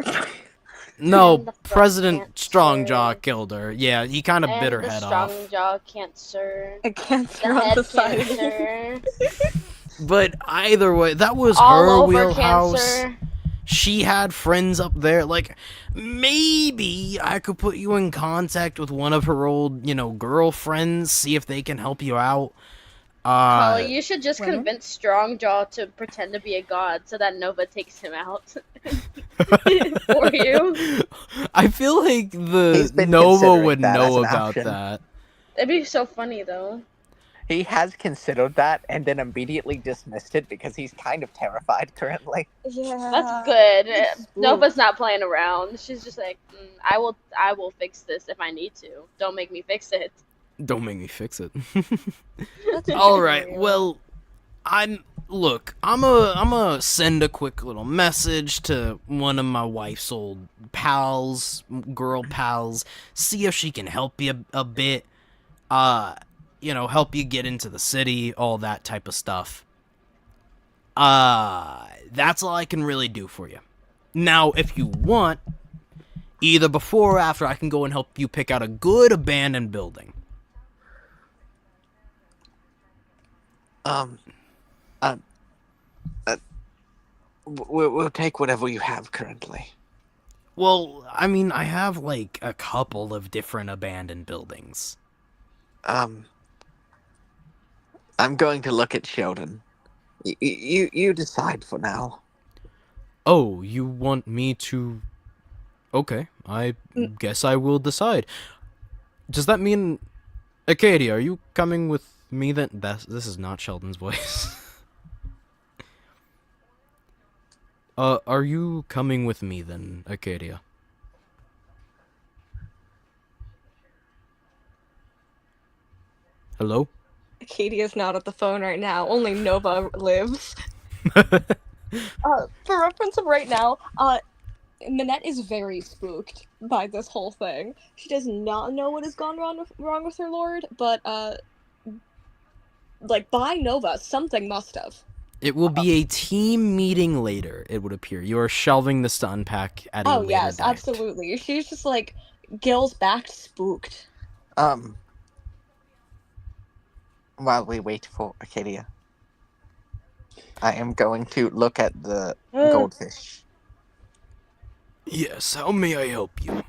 No, and the breast President cancer. Strongjaw killed her. Yeah, he kind of and bit her the head strong off. jaw cancer. A cancer The on head the side. cancer. But either way, that was all her over wheelhouse. cancer. She had friends up there. Like, maybe I could put you in contact with one of her old, you know, girlfriends, see if they can help you out. Well, you should just women? convince Strongjaw to pretend to be a god so that Nova takes him out for you. I feel like He's the been Nova considering would that as know an about option. that. That'd be so funny though. He has considered that and then immediately dismissed it because he's kind of terrified currently. Yeah. That's good. it's Nova's not playing around. She's just like, I will fix this if I need to. Don't make me fix it. Don't make me fix it. That's All right. true. Well, I'm a send a quick little message to one of my wife's old pals, girl pals, see if she can help you a bit. You know, help you get into the city, all that type of stuff. That's all I can really do for you. Now, if you want, either before or after, I can go and help you pick out a good abandoned building. We'll take whatever you have currently. Well, I mean, I have like a couple of different abandoned buildings. I'm going to look at Sheldon. You decide for now. Oh, you want me to... Okay, I guess I will decide. Does that mean... Acadia, are you coming with me then? This is not Sheldon's voice. Are you coming with me then, Acadia? Hello? Acadia's not at the phone right now. Only Nova lives. For reference of right now, Minette is very spooked by this whole thing. She does not know what has gone wrong with her lord, but like by Nova, something must have. It will be a team meeting later, it would appear. You are shelving this to unpack at a Oh later yes, date. absolutely. She's just like Gil's back spooked. While we wait for Acadia, I am going to look at the goldfish. Yes, how may I help you?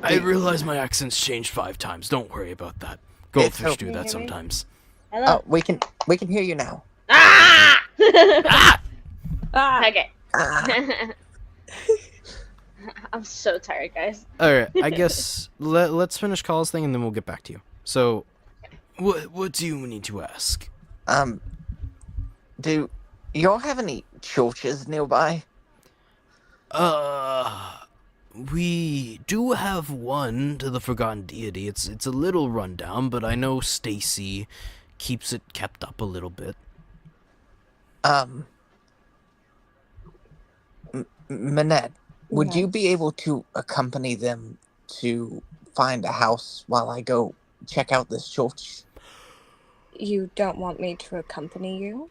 I realize my accent's changed 5 times. Don't worry about that. Goldfish okay. do that sometimes. Hello. Oh, we can hear you now. Ah! Ah, Okay. Ah, I'm so tired, guys. Alright, I guess let's finish Call's thing and then we'll get back to you. So, What do you need to ask? Do y'all have any churches nearby? We do have one to the Forgotten Deity. It's a little rundown, but I know Stacy keeps it kept up a little bit. Manette, would you be Yes. able to accompany them to find a house while I go check out this church? You don't want me to accompany you?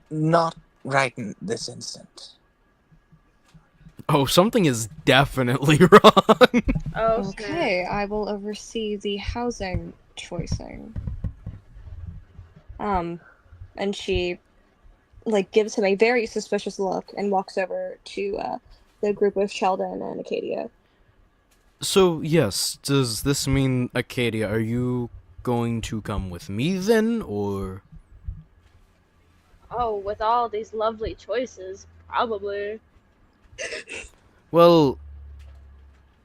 Not right in this instant. Oh, something is definitely wrong. Oh, snap. Okay, I will oversee the housing choicing. And she, like, gives him a very suspicious look and walks over to the group of Sheldon and Acadia. So, yes, does this mean, Acadia, are you going to come with me then, or? Oh, with all these lovely choices, probably. Well,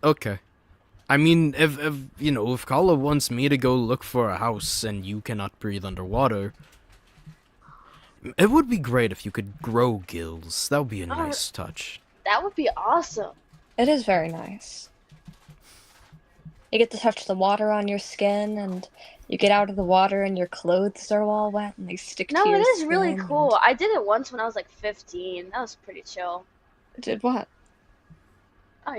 okay. I mean, if Kala wants me to go look for a house and you cannot breathe underwater, it would be great if you could grow gills. That would be a nice touch. That would be awesome. It is very nice. You get to touch the water on your skin, and you get out of the water and your clothes are all wet and they stick No, to it your is really skin cool. I did it once when I was like 15. That was pretty chill. Did what? Oh,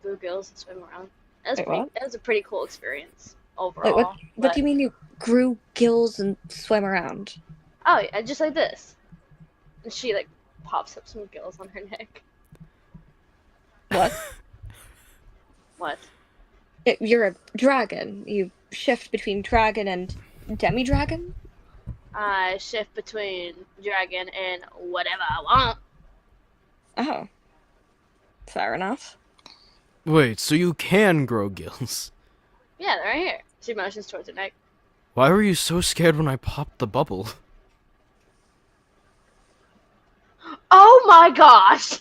blue gills and swim around. That was Wait, pretty. what? That was a pretty cool experience Wait, overall. what but- do you mean you grew gills and swim around? Oh, yeah, just like this. And she like pops up some gills on her neck. What? What? You're a dragon. You shift between dragon and demi-dragon? I shift between dragon and whatever I want. Oh. Fair enough. Wait, so you can grow gills? Yeah, they're right here. She motions towards her neck. Why were you so scared when I popped the bubble? Oh my gosh!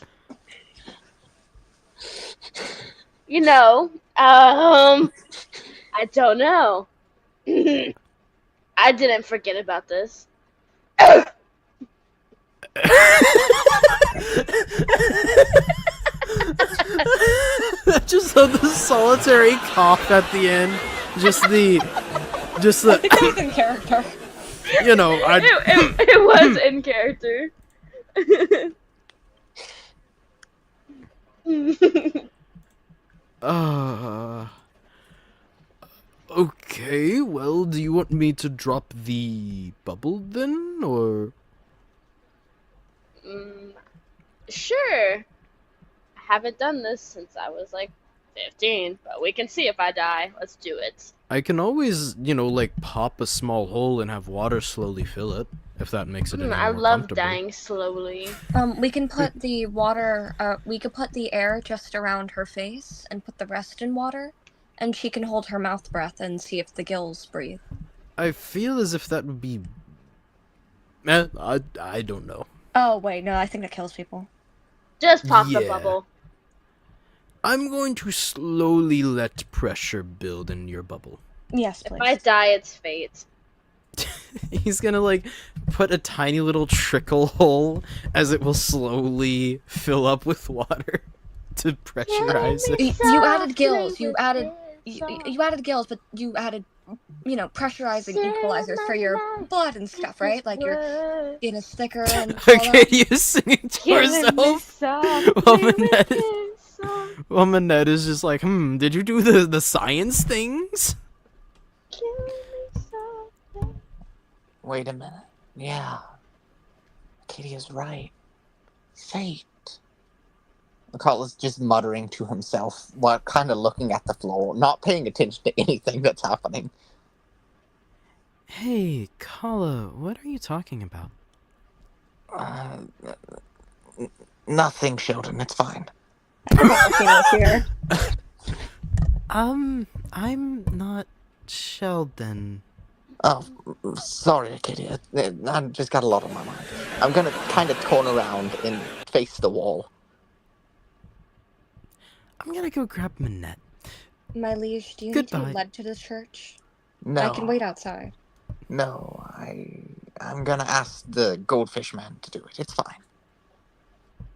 I don't know. I didn't forget about this. Just the solitary cough at the end. Just the, I think that was in character. It was in character. Okay, well, do you want me to drop the bubble then, or? Sure. I haven't done this since I was like 15, but we can see if I die. Let's do it. I can always, pop a small hole and have water slowly fill it, if that makes it any I more love comfortable. dying slowly. We can put the water, we could put the air just around her face and put the rest in water, and she can hold her mouth breath and see if the gills breathe. I feel as if that would be... I don't know. Oh, wait, no, I think that kills people. Just pop the Yeah. bubble. I'm going to slowly let pressure build in your bubble. Yes, If please. I die, it's fate. He's gonna, put a tiny little trickle hole as it will slowly fill up with water to pressurize it. You added gills, you added gills, but you added, pressurizing equalizers for your blood and stuff, right? Like your skin is thicker and all that. Arcadia's singing to herself. While Manette is just like, did you do the science things? Wait a minute. Yeah. Arcadia's right. Fate. Makala's just muttering to himself while kind of looking at the floor, not paying attention to anything that's happening. Hey, Kala, what are you talking about? Nothing, Sheldon. It's fine. Here. I'm not Sheldon. Oh, sorry, Arcadia. I've just got a lot on my mind. I'm gonna kind of turn around and face the wall. I'm gonna go grab Manette. My liege, do you need to Goodbye. be led to the church? No. I can wait outside. No, I'm gonna ask the goldfish man to do it. It's fine.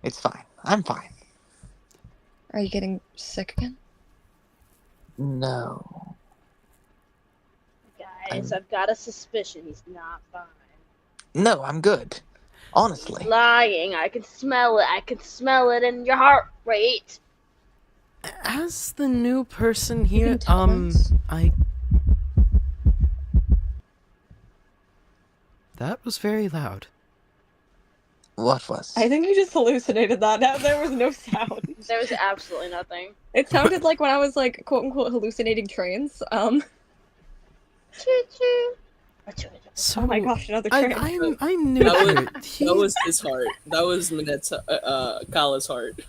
It's fine. I'm fine. Are you getting sick again? No. Guys, I've got a suspicion he's not fine. No, I'm good. Honestly. He's lying. I can smell it. I can smell it in your heart rate. As the new person You here, can tell us. That was very loud. What was? I think you just hallucinated that. There was no sound. There was absolutely nothing. It sounded like when I was like quote unquote hallucinating trains. Choo choo. So, Oh my gosh, another train. I'm new That here. That was his heart. That was Minette's, Kala's heart.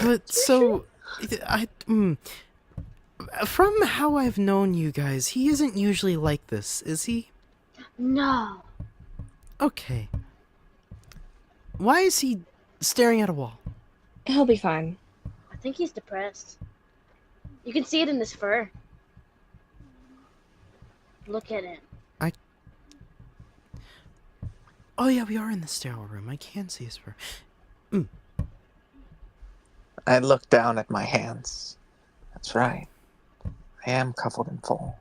But so, from how I've known you guys, he isn't usually like this, is he? No. Okay. Why is he staring at a wall? He'll be fine. I think he's depressed. You can see it in his fur. Look at him. Oh yeah, we are in the sterile room. I can see his fur. I look down at my hands. That's right. I am covered in full.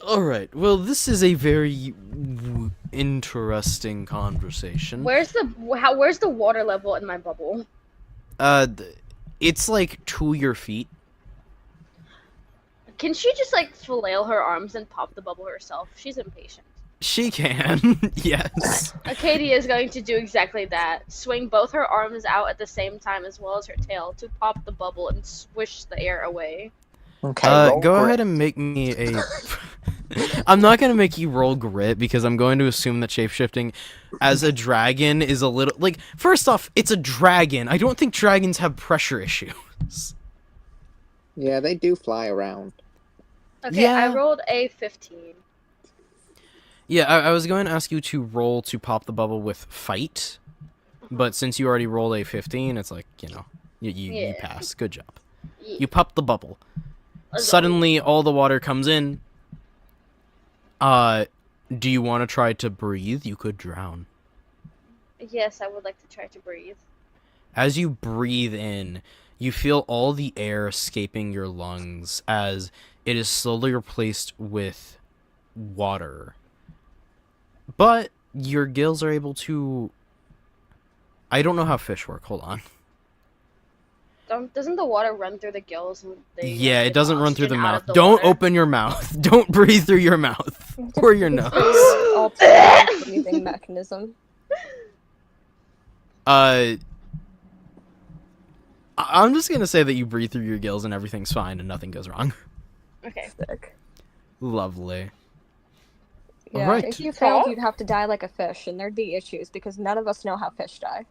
Alright, well, this is a very interesting conversation. Where's the water level in my bubble? It's like to your feet. Can she just like flail her arms and pop the bubble herself? She's impatient. She can, yes. Acadia is going to do exactly that. Swing both her arms out at the same time as well as her tail to pop the bubble and swish the air away. Okay. Go roll ahead grit. and make me a... I'm not gonna make you roll grit because I'm going to assume that shapeshifting as a dragon is a little... Like, first off, it's a dragon. I don't think dragons have pressure issues. Yeah, they do fly around. Okay, Yeah. I rolled a 15. Yeah, I was going to ask you to roll to pop the bubble with fight, but since you already rolled a 15, it's like, you Yeah. pass. Good job. Yeah. You pop the bubble. Suddenly, all the water comes in. Do you want to try to breathe? You could drown. Yes, I would like to try to breathe. As you breathe in, you feel all the air escaping your lungs as it is slowly replaced with water. But your gills are able to... I don't know how fish work. Hold on. Doesn't the water run through the gills? And Yeah, it get doesn't run through the oxygen out mouth. of the Don't water? open your mouth. Don't breathe through your mouth or your nose. Alternative breathing mechanism. I'm just gonna say that you breathe through your gills and everything's fine and nothing goes wrong. Okay. Sick. Lovely. Yeah, Alright. if you failed, you'd have to die like a fish, and there'd be issues because none of us know how fish die.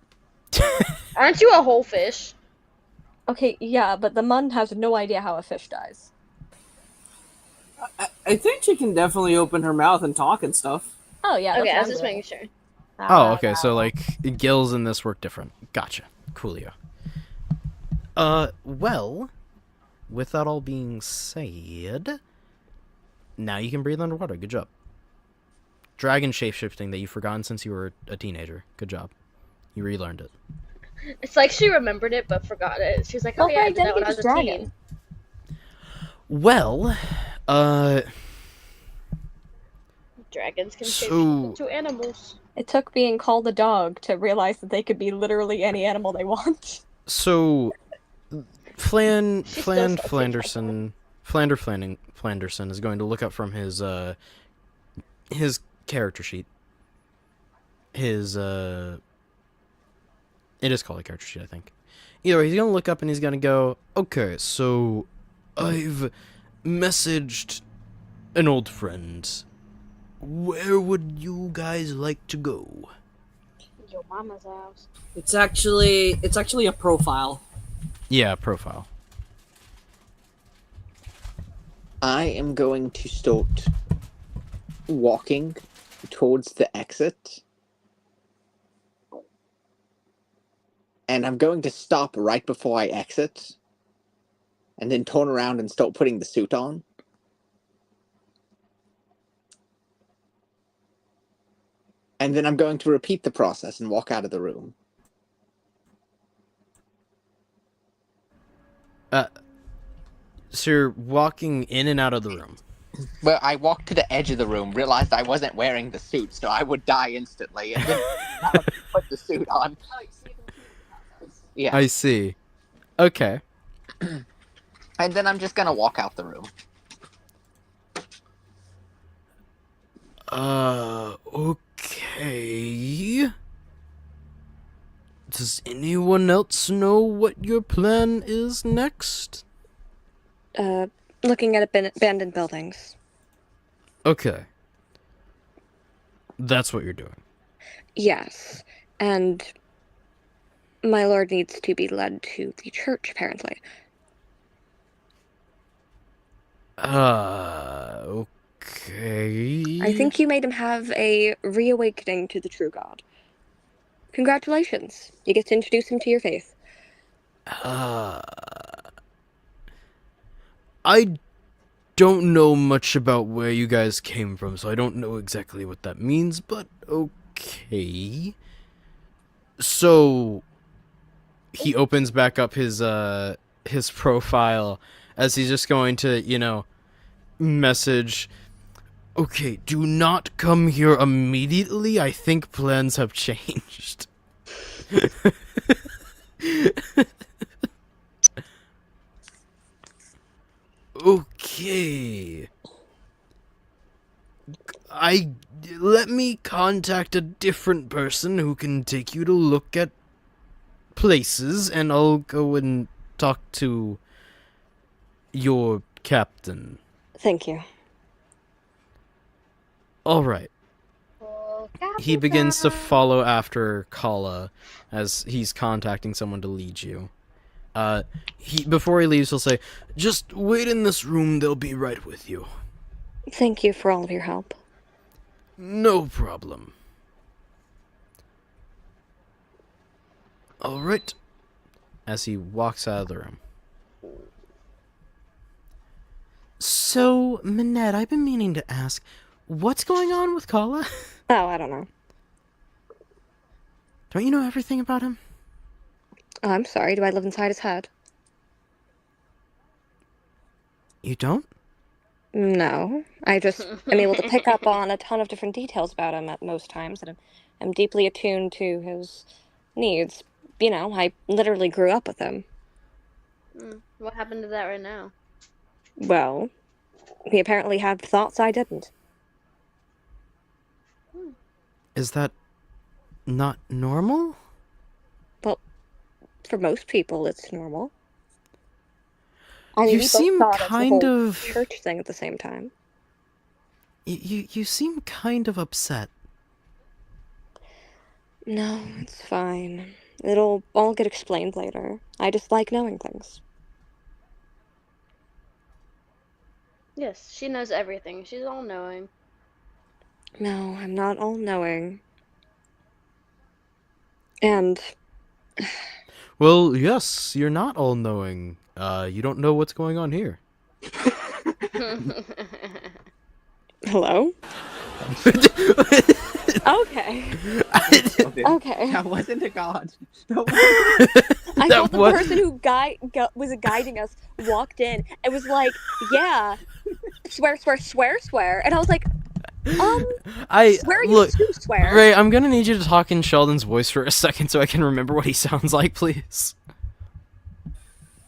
Aren't you a whole fish? Okay, yeah, but the Mun has no idea how a fish dies. I think she can definitely open her mouth and talk and stuff. Oh yeah. Okay, I that's was just what I'm making sure. doing. Oh, okay. So like gills in this work different. Gotcha. Coolio. Well, with that all being said, now you can breathe underwater. Good job. Dragon shapeshifting that you've forgotten since you were a teenager. Good job. You relearned it. It's like she remembered it but forgot it. She was like, "Oh Well, yeah, I hey, did that when I was a Dedicated teen." Well, Dragons can So- shape into animals. It took being called a dog to realize that they could be literally any animal they want. so Flan She still Flan says Flanderson Flanderson is going to look up from his character sheet. It is called a character sheet, I think. Either way, he's gonna look up and he's gonna go, okay, so I've messaged an old friend. Where would you guys like to go? Your mama's house. It's actually a profile. Yeah, profile. I am going to start walking towards the exit and I'm going to stop right before I exit, and then turn around and start putting the suit on. And then I'm going to repeat the process and walk out of the room. So you're walking in and out of the room. Well, I walked to the edge of the room, realized I wasn't wearing the suit, so I would die instantly, and then put the suit on. Yeah. I see. Okay. And then I'm just gonna walk out the room. Okay. Does anyone else know what your plan is next? Looking at abandoned buildings. Okay. That's what you're doing. Yes, and my lord needs to be led to the church, apparently. Okay. I think you made him have a reawakening to the true God. Congratulations. You get to introduce him to your faith. I don't know much about where you guys came from, so I don't know exactly what that means, but okay. So he opens back up his profile as he's just going to, message, okay, do not come here immediately. I think plans have changed. Okay. Let me contact a different person who can take you to look at places, and I'll go and talk to your captain. Thank you. All right. He begins to follow after Kala as he's contacting someone to lead you. Before he leaves, he'll say, "Just wait in this room. They'll be right with you." Thank you for all of your help. No problem. All right. As he walks out of the room. So, Minette, I've been meaning to ask, what's going on with Kala? Oh, I don't know. Don't you know everything about him? Oh, I'm sorry. Do I live inside his head? You don't? No. I just am able to pick up on a ton of different details about him at most times, and I'm deeply attuned to his needs. I literally grew up with him. What happened to that right now? Well, he apparently had thoughts I didn't. Is that not normal? Well, for most people, it's normal. I mean, You we both seem thought it's the kind whole of... church thing at the same time. You seem kind of upset. No, it's fine. It'll all get explained later. I just like knowing things. Yes, she knows everything. She's all-knowing. No, I'm not all-knowing. And... Well, yes, you're not all-knowing. You don't know what's going on here. Hello? Okay. Okay. That wasn't a god. I That thought the was- person who was guiding us walked in and was like, yeah, swear, and I was like, swear you look, to swear. Ray, I'm gonna need you to talk in Sheldon's voice for a second so I can remember what he sounds like, please.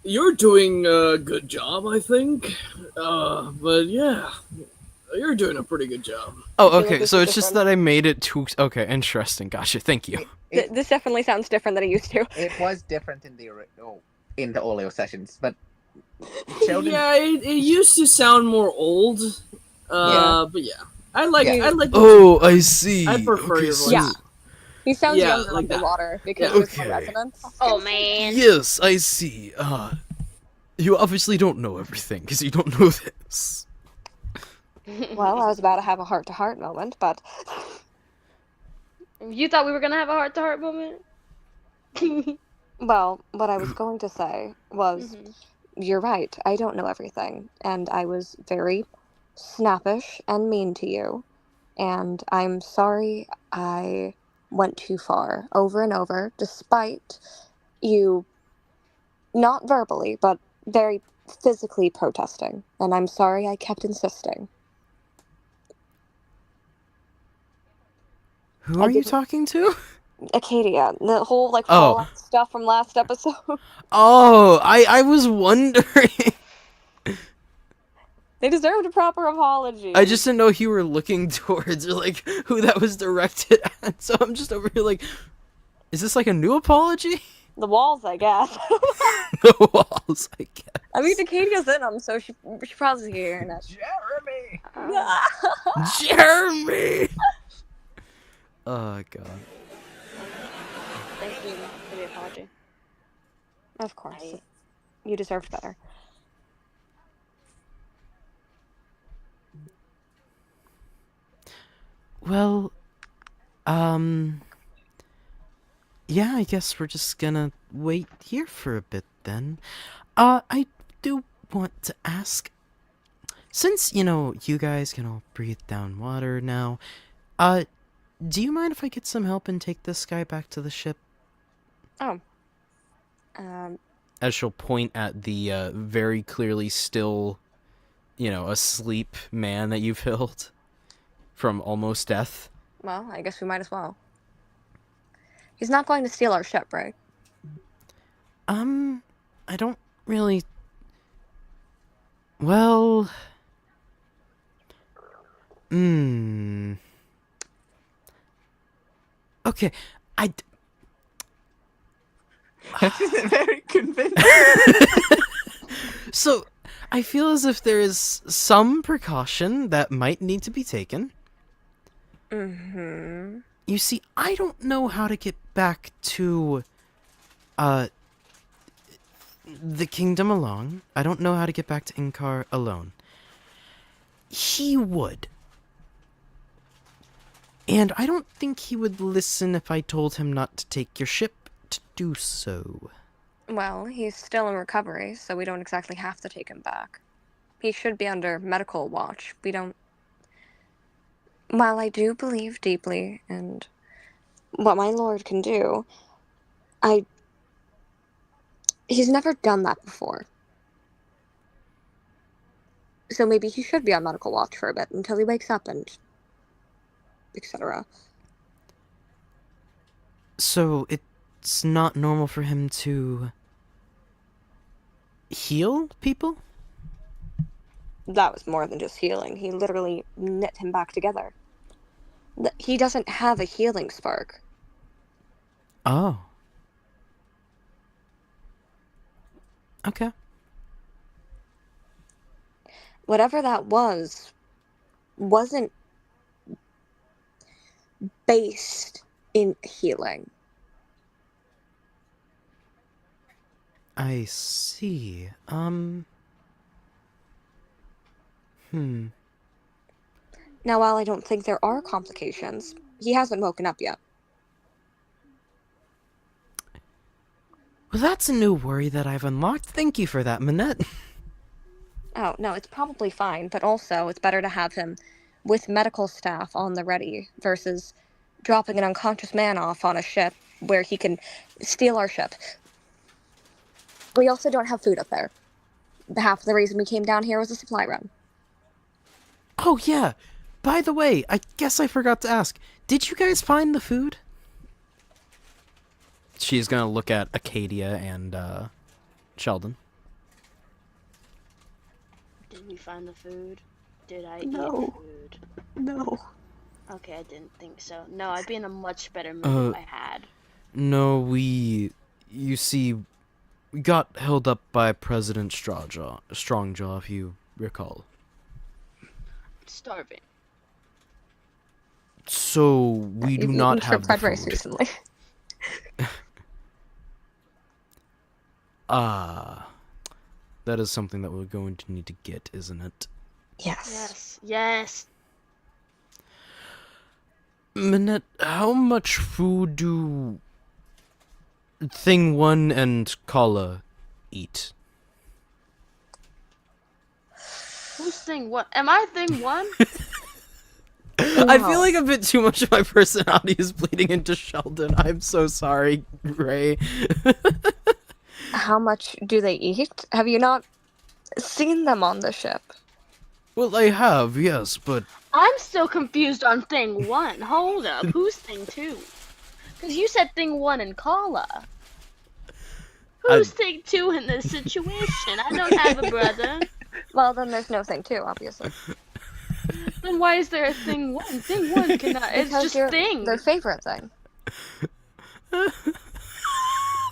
You're doing a good job, I think. But yeah, you're doing a pretty good job. Oh, I feel like okay, this so is it's just different. that I made it too... Okay, interesting, gotcha, thank you. This definitely sounds different than it used to. It was different in the Oleo sessions, but Sheldon. Yeah, it used to sound more old. Yeah. But yeah, I like. Oh, I see. I prefer Okay, your so- voice. Yeah. He sounds Yeah, younger like that. underwater because Yeah. of the Okay. resonance. Oh man. Yes, I see. You obviously don't know everything, because you don't know this. Well, I was about to have a heart-to-heart moment, but You thought we were gonna have a heart-to-heart moment? Well, what I was going to say was, Mhm. you're right, I don't know everything, and I was very snappish and mean to you, and I'm sorry I went too far over and over, despite you not verbally, but very physically protesting, and I'm sorry I kept insisting. Who I are you didn't. talking to? Acadia, the whole like Oh. Fallout stuff from last episode. Oh, I was wondering. They deserved a proper apology. I just didn't know if you were looking towards or like who that was directed at. So I'm just over here like, is this like a new apology? The walls, I guess. The walls, I guess. I mean, Acadia's in them, so she probably hearing it. Jeremy! Jeremy. Oh god. Thank you for the apology. Of course, you deserved better. Well, yeah, I guess we're just gonna wait here for a bit then. I do want to ask, since, you guys can all breathe down water now, do you mind if I get some help and take this guy back to the ship? Oh. As she'll point at the, very clearly still, asleep man that you've killed from almost death. Well, I guess we might as well. He's not going to steal our ship, right? I don't really... Well... Okay, This isn't very convincing. So, I feel as if there is some precaution that might need to be taken. Mm-hmm. You see, I don't know how to get back to, the kingdom alone. I don't know how to get back to Inkar alone. He would. And I don't think he would listen if I told him not to take your ship to do so. Well, he's still in recovery, so we don't exactly have to take him back. He should be under medical watch. We don't... While I do believe deeply in what my lord can do, he's never done that before. So maybe he should be on medical watch for a bit until he wakes up and... etc. So, it's not normal for him to... heal people? That was more than just healing. He literally knit him back together. He doesn't have a healing spark. Oh. Okay. Whatever that wasn't based in healing. I see. Now, while I don't think there are complications, he hasn't woken up yet. Well, that's a new worry that I've unlocked. Thank you for that, Manette. Oh, no, it's probably fine, but also it's better to have him with medical staff on the ready versus dropping an unconscious man off on a ship where he can steal our ship. We also don't have food up there. Half of the reason we came down here was a supply run. Oh, yeah. By the way, I guess I forgot to ask. Did you guys find the food? She's gonna look at Acadia and, Sheldon. Did we find the food? Did I No. eat the food? No. Okay, I didn't think so. No, I'd be in a much better mood if I had. No, you see, we got held up by President Strongjaw, if you recall. Starving. So, we do not have the Fred Rice food. recently. That is something that we're going to need to get, isn't it? Yes. Yes. Manette, how much food Thing 1 and Kala eat. Who's thing one? Am I thing one? I feel like a bit too much of my personality is bleeding into Sheldon. I'm so sorry, Ray. How much do they eat? Have you not seen them on the ship? Well, I have, yes, but I'm still confused on thing one. Hold up. Who's thing two? Because you said thing one and Kala. Who's thing two in this situation? I don't have a brother. Well, then there's no thing too, obviously. Then why is there a thing one? Thing one cannot. It's Because just you're thing. their favorite thing. I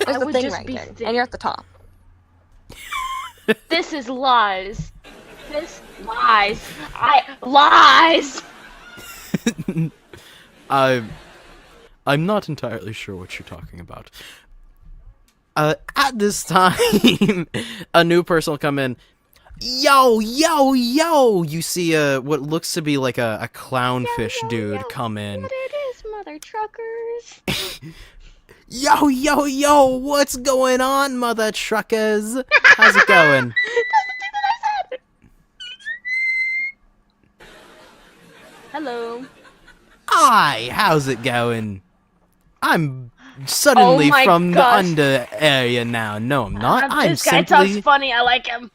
There's the would thing just be ranking, thing. and you're at the top. This is lies. This lies. Lies. I'm not entirely sure what you're talking about. At this time, a new person will come in. Yo! You see what looks to be like a clownfish dude come in. What it is, mother truckers? Yo! What's going on, mother truckers? How's it going? Hello. Hi, how's it going? I'm suddenly Oh my from gosh. the under area now. No, I'm not. I'm This guy simply talks funny. I like him.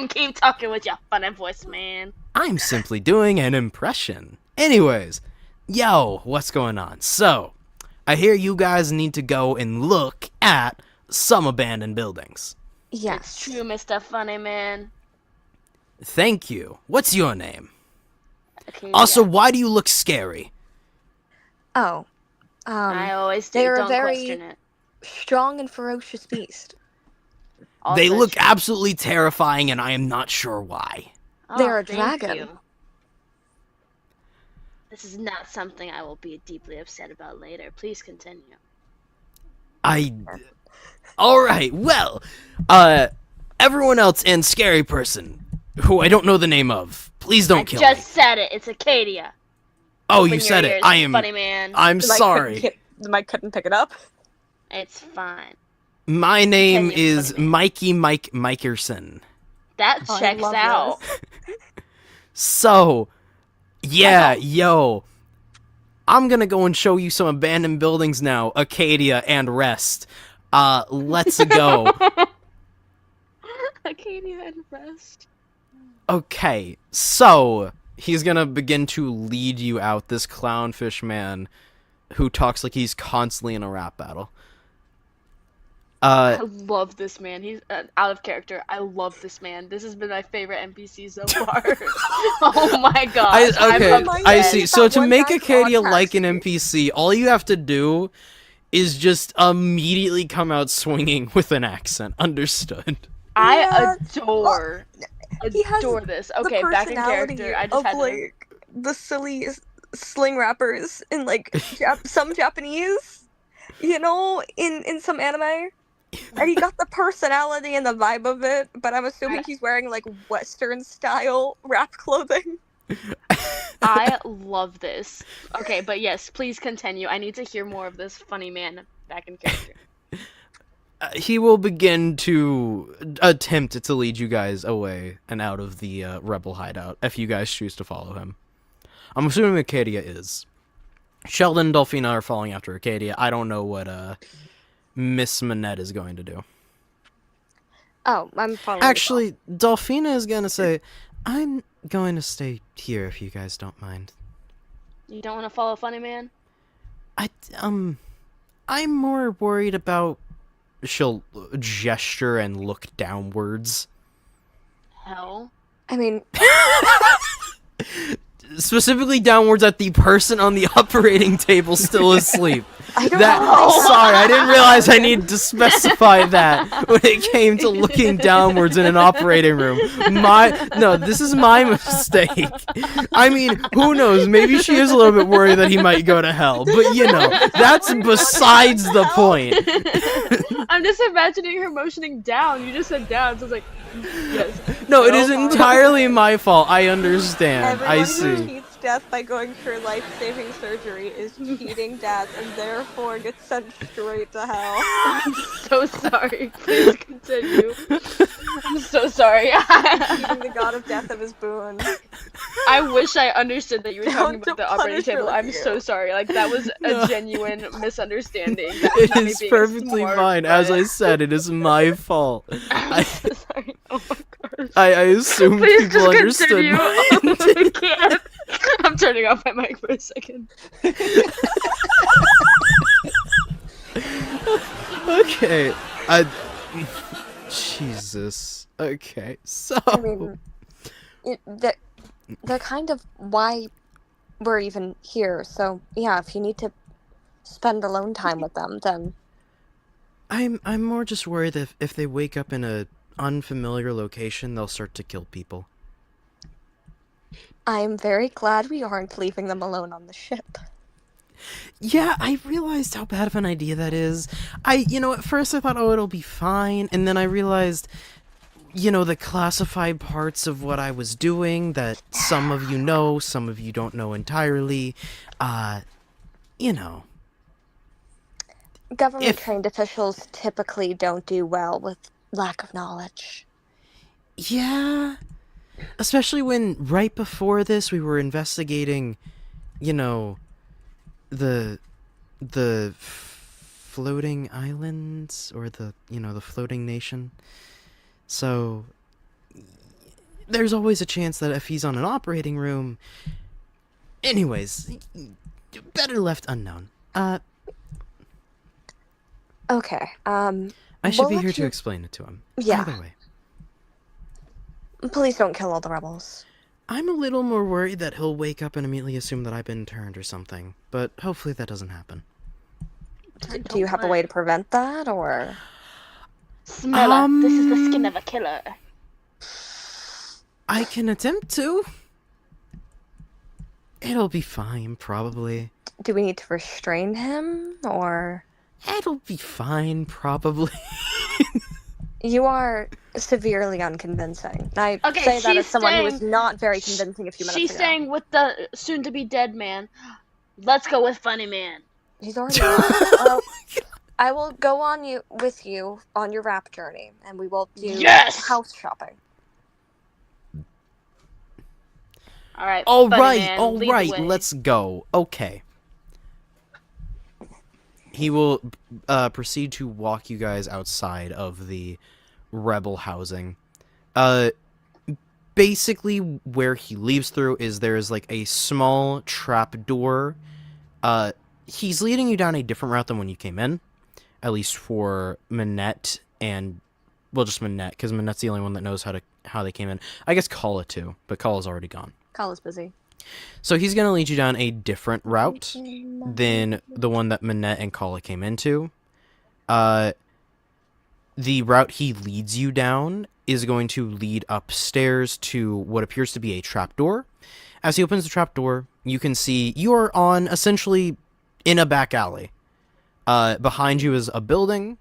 Keep talking with your funny voice, man. I'm simply doing an impression. Anyways, yo, what's going on? So, I hear you guys need to go and look at some abandoned buildings. It's Yes. true, Mr. Funny Man. Thank you. What's your name? Okay, Also, yeah. why do you look scary? Oh. I always do. they are Don't very- question it. Strong and ferocious beast. They Also look true. absolutely terrifying, and I am not sure why. They're a thank dragon. you. This is not something I will be deeply upset about later. Please continue. Alright, well, everyone else and Scary Person, who I don't know the name of, please don't kill me. I just said it. It's Acadia. Oh, Open you your said it. ears, I am. Funny Man. I'm sorry. The mic couldn't pick it up. It's fine. My name Continue, is Funny Man. Mikey Mike Mikerson. That I checks love out. So, yeah, yo. I'm gonna go and show you some abandoned buildings now, Acadia and rest. Let's go. Acadia and Rest. Okay, so he's gonna begin to lead you out, this clownfish man who talks like he's constantly in a rap battle. I love this man. He's out of character. I love this man. This has been my favorite NPC so far. Oh my gosh. I see. That So to one make guy Acadia contacts like an you. NPC, all you have to do is just immediately come out swinging with an accent. Understood? I Yeah, adore he has this. The Okay, back in personality character. I just of had to. like the silly sling rappers in like some Japanese, you know, in some anime. And he got the personality and the vibe of it, but I'm assuming he's wearing like Western style rap clothing. I love this. Okay, but yes, please continue. I need to hear more of this funny man back in character. He will begin to attempt to lead you guys away and out of the rebel hideout if you guys choose to follow him. I'm assuming Acadia is. Sheldon and Delphina are following after Acadia. I don't know what Miss Manette is going to do. Oh, I'm following. Actually, Delphina is going to say, I'm going to stay here if you guys don't mind. You don't want to follow funny man? I'm more worried about... She'll gesture and look downwards. Hell. I mean, Specifically downwards at the person on the operating table still asleep. I don't That know. sorry, I didn't realize I needed to specify that when it came to looking downwards in an operating room. This is my mistake. I mean, who knows? Maybe she is a little bit worried that he might go to hell, but you know, that's besides the point. I'm just imagining her motioning down. You just said down, so it's like, yes. No, it is fine. entirely my fault. I understand. I Everyone see. who cheats death by going through life-saving surgery is cheating death and therefore gets sent straight to hell. I'm so sorry. Please continue. I'm so sorry. Cheating the god of death of his boon. I wish I understood that you were talking Don't about the operating punish her table. like I'm you. so sorry. Like, that was No. a genuine misunderstanding. That was It not me is being perfectly smart, fine. As but- I said, it is my fault. I'm so sorry. Oh my gosh. I assumed Please people just understood continue. my I can't. I'm turning off my mic for a second. Okay. Jesus. Okay. So. I mean, they're kind of why we're even here. So yeah, if you need to spend alone time with them, then I'm more just worried that if they wake up in a unfamiliar location, they'll start to kill people. I'm very glad we aren't leaving them alone on the ship. Yeah, I realized how bad of an idea that is. At first I thought, oh, it'll be fine, and then I realized, the classified parts of what I was doing that some of you know, some of you don't know entirely. Government-trained officials typically don't do well with lack of knowledge. Yeah. Especially when right before this we were investigating, the floating islands or the floating nation. So there's always a chance that if he's on an operating room, anyways, better left unknown. Okay. I should We'll be let here to you- explain it to him. Yeah. Either way, Please don't kill all the rebels. I'm a little more worried that he'll wake up and immediately assume that I've been turned or something, but hopefully that doesn't happen. Do you have a way to prevent that, or? Smella, this is the skin of a killer. I can attempt to. It'll be fine, probably. Do we need to restrain him, or? It'll be fine, probably. You are severely unconvincing. I Okay, say that as she's someone who was saying- not very convincing a few minutes She's ago. saying with the soon-to-be dead man, let's go with funny man. He's already well, I will go with you on your rap journey, and we will do Yes! house shopping. All right. All funny right, man, all lead the right, way. let's go. Okay. He will proceed to walk you guys outside of the rebel housing. Basically, where he leaves through is there's like a small trap door. He's leading you down a different route than when you came in, at least for Minette and, well, just Minette, because Minette's the only one that knows how they came in. I guess Kala too, but Kala's already gone. Kala's busy. So he's gonna lead you down a different route than the one that Minette and Kala came into. The route he leads you down is going to lead upstairs to what appears to be a trapdoor. As he opens the trapdoor, you can see you are on essentially in a back alley. Behind you is a building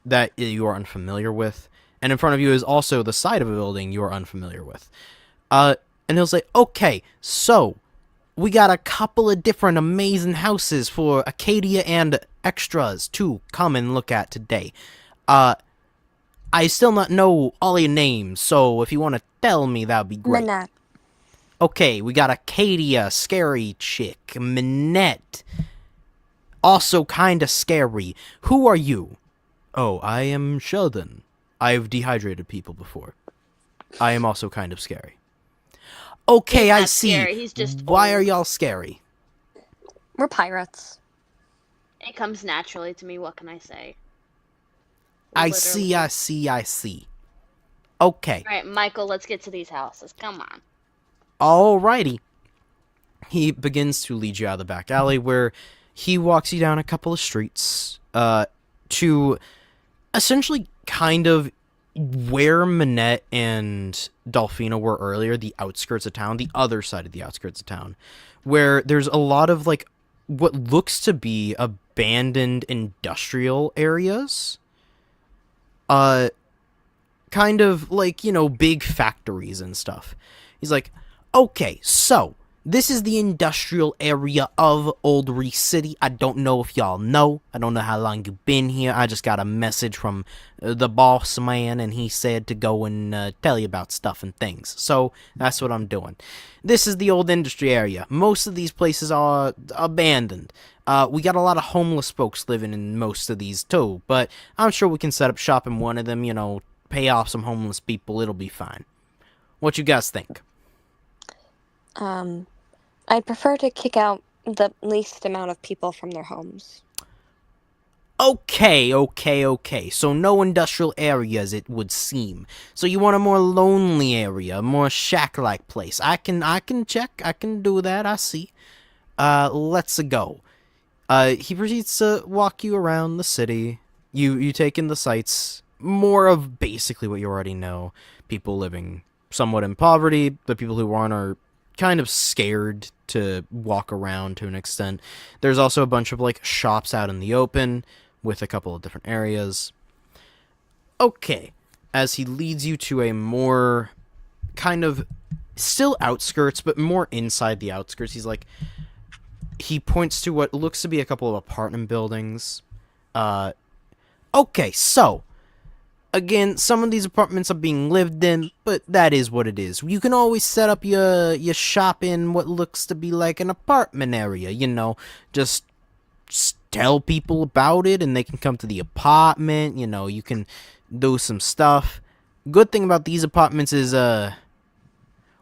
that you are unfamiliar with, and in front of you is also the side of a building you are unfamiliar with. And he'll say, okay, so we got a couple of different amazing houses for Acadia and extras to come and look at today. I still not know all your names, so if you want to tell me, that would be great. Minette. Okay, we got Acadia, scary chick. Minette, also kinda scary. Who are you? Oh, I am Sheldon. I've dehydrated people before. I am also kind of scary. Okay, He's I not see. scary, he's just Why are old. y'all scary? We're pirates. It comes naturally to me. What can I say? I see. Okay. All right, Michael. Let's get to these houses. Come on. Alrighty. He begins to lead you out of the back alley where he walks you down a couple of streets to essentially kind of where Minette and Dolphina were earlier, the outskirts of town, the other side of the outskirts of town, where there's a lot of like what looks to be abandoned industrial areas. Kind of like, big factories and stuff. He's like, okay, so This is the industrial area of Old Reese City. I don't know if y'all know. I don't know how long you've been here. I just got a message from the boss man, and he said to go and tell you about stuff and things. So that's what I'm doing. This is the old industry area. Most of these places are abandoned. We got a lot of homeless folks living in most of these too, but I'm sure we can set up shop in one of them, you know, pay off some homeless people. It'll be fine. What you guys think? I'd prefer to kick out the least amount of people from their homes. Okay. So no industrial areas, it would seem. So you want a more lonely area, a more shack-like place. I can check. I can do that. I see. Let's go. He proceeds to walk you around the city. You take in the sights. More of basically what you already know. People living somewhat in poverty. The people who aren't are kind of scared to walk around to an extent. There's also a bunch of like shops out in the open with a couple of different areas. Okay, as he leads you to a more kind of still outskirts, but more inside the outskirts, he points to what looks to be a couple of apartment buildings. Okay, so again, some of these apartments are being lived in, but that is what it is. You can always set up your shop in what looks to be like an apartment area, you know. Just tell people about it and they can come to the apartment, you know, you can do some stuff. Good thing about these apartments is,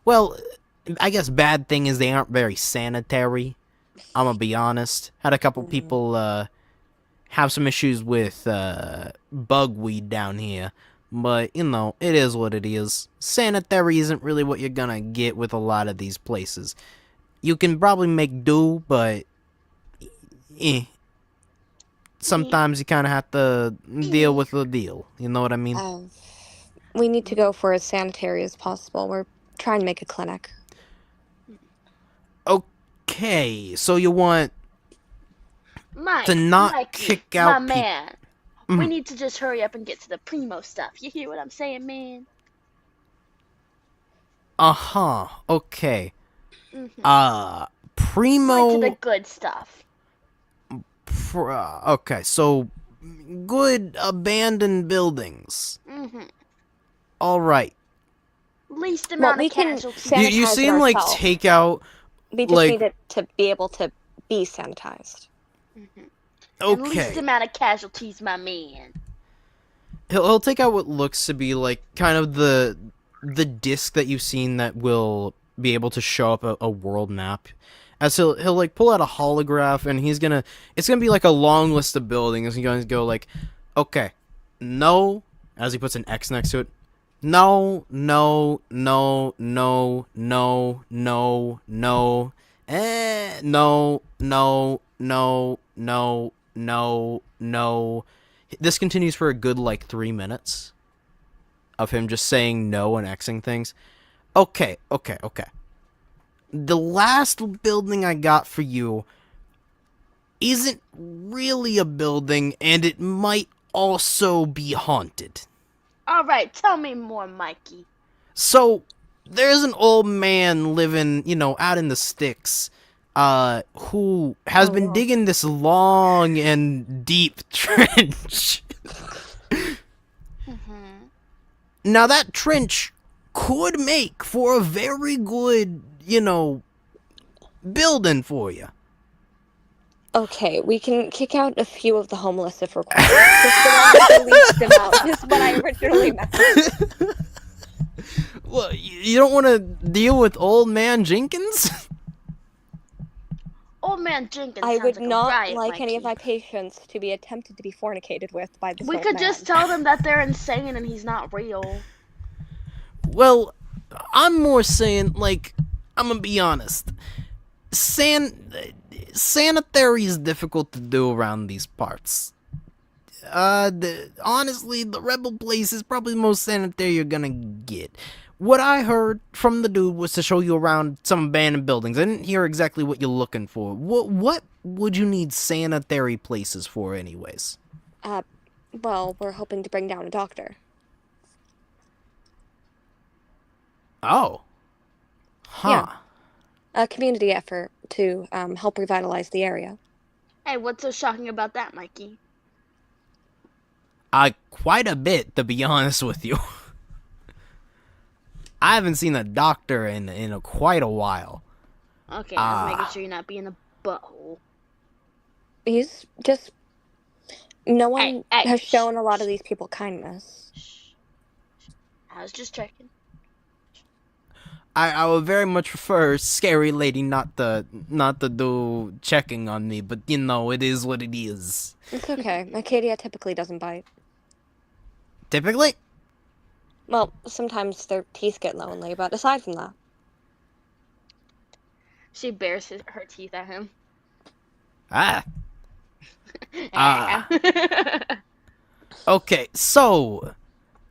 well, I guess bad thing is they aren't very sanitary. I'm gonna be honest. Had a couple people, have some issues with bugweed down here, but you know, it is what it is. Sanitary isn't really what you're gonna get with a lot of these places. You can probably make do, but sometimes you kind of have to deal with the deal. You know what I mean? We need to go for as sanitary as possible. We're trying to make a clinic. Okay, so you want Mike, to not Mikey, kick out my peop- man. We need to just hurry up and get to the primo stuff. You hear what I'm saying, man? Okay. Mm-hmm. Primo. To the good stuff. Okay, so good abandoned buildings. Mm-hmm. All right. Least amount of casualties. You see him like take out. We just need it to be able to be sanitized. Mm-hmm. Okay. And least amount of casualties, my man. He'll take out what looks to be like kind of the disc that you've seen that will be able to show up a world map. As he'll like pull out a holograph and it's gonna be like a long list of buildings. He's going to go like, okay, no, as he puts an X next to it. No, no, no, no, no, no, no, no, no, no, no, no, no. This continues for a good like 3 minutes of him just saying no and Xing things. Okay. The last building I got for you isn't really a building, and it might also be haunted. Alright, tell me more, Mikey. So, there's an old man living, you know, out in the sticks, who has been digging this long and deep trench. Now, that trench could make for a very good, you know, building for you. Okay, we can kick out a few of the homeless if required. Just the least amount is what I originally meant. Well, you don't want to deal with old man Jenkins? Old man Jenkins I sounds would like a not riot, like Mikey. any of my patients to be attempted to be fornicated with by this We old could man. just tell them that they're insane and he's not real. Well, I'm more saying, like, I'm gonna be honest. Sanitary is difficult to do around these parts. Honestly, the Rebel place is probably the most sanitary you're gonna get. What I heard from the dude was to show you around some abandoned buildings. I didn't hear exactly what you're looking for. What would you need sanitary places for, anyways? Well, we're hoping to bring down a doctor. Oh. Huh. a community effort to help revitalize the area. Hey, what's so shocking about that, Mikey? Quite a bit, to be honest with you. I haven't seen a doctor in quite a while. Okay, I'm making sure you're not being a butthole. He's just... No one Hey, has shh, shown a lot of these people kindness. Shh. I was just checking. I would very much prefer Scary Lady not to do checking on me, but you know, it is what it is. It's okay. Acadia typically doesn't bite. Typically? Well, sometimes their teeth get lonely, but aside from that... She bares her teeth at him. Okay, so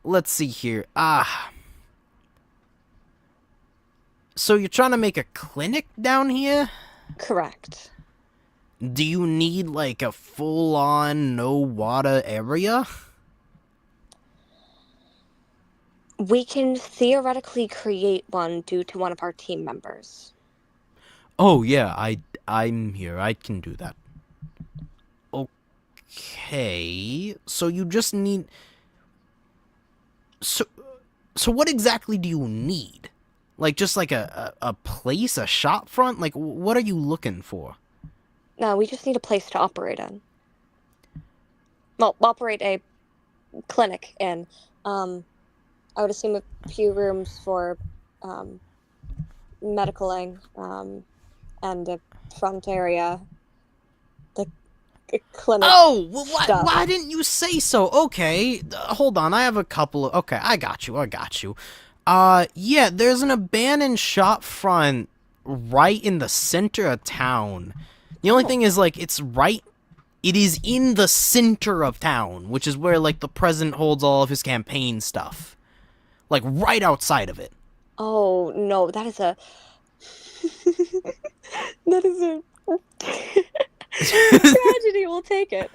let's see here. So you're trying to make a clinic down here? Correct. Do you need like a full-on no water area? We can theoretically create one due to one of our team members. Oh yeah, I'm here. I can do that. Okay, so you just need. So what exactly do you need? Like just like a place, a shop front? Like what are you looking for? No, we just need a place to operate in. Well, operate a clinic in. I would assume a few rooms for medicaling, and a front area. The clinic. Oh, well, stuff. why didn't you say so? Okay, hold on. I have a couple of. Okay, I got you. Yeah, there's an abandoned shop front right in the center of town. The only thing is, like, it is in the center of town, which is where, like, the president holds all of his campaign stuff. Like, right outside of it. Oh, no, that is a... that is a... tragedy, we'll take it.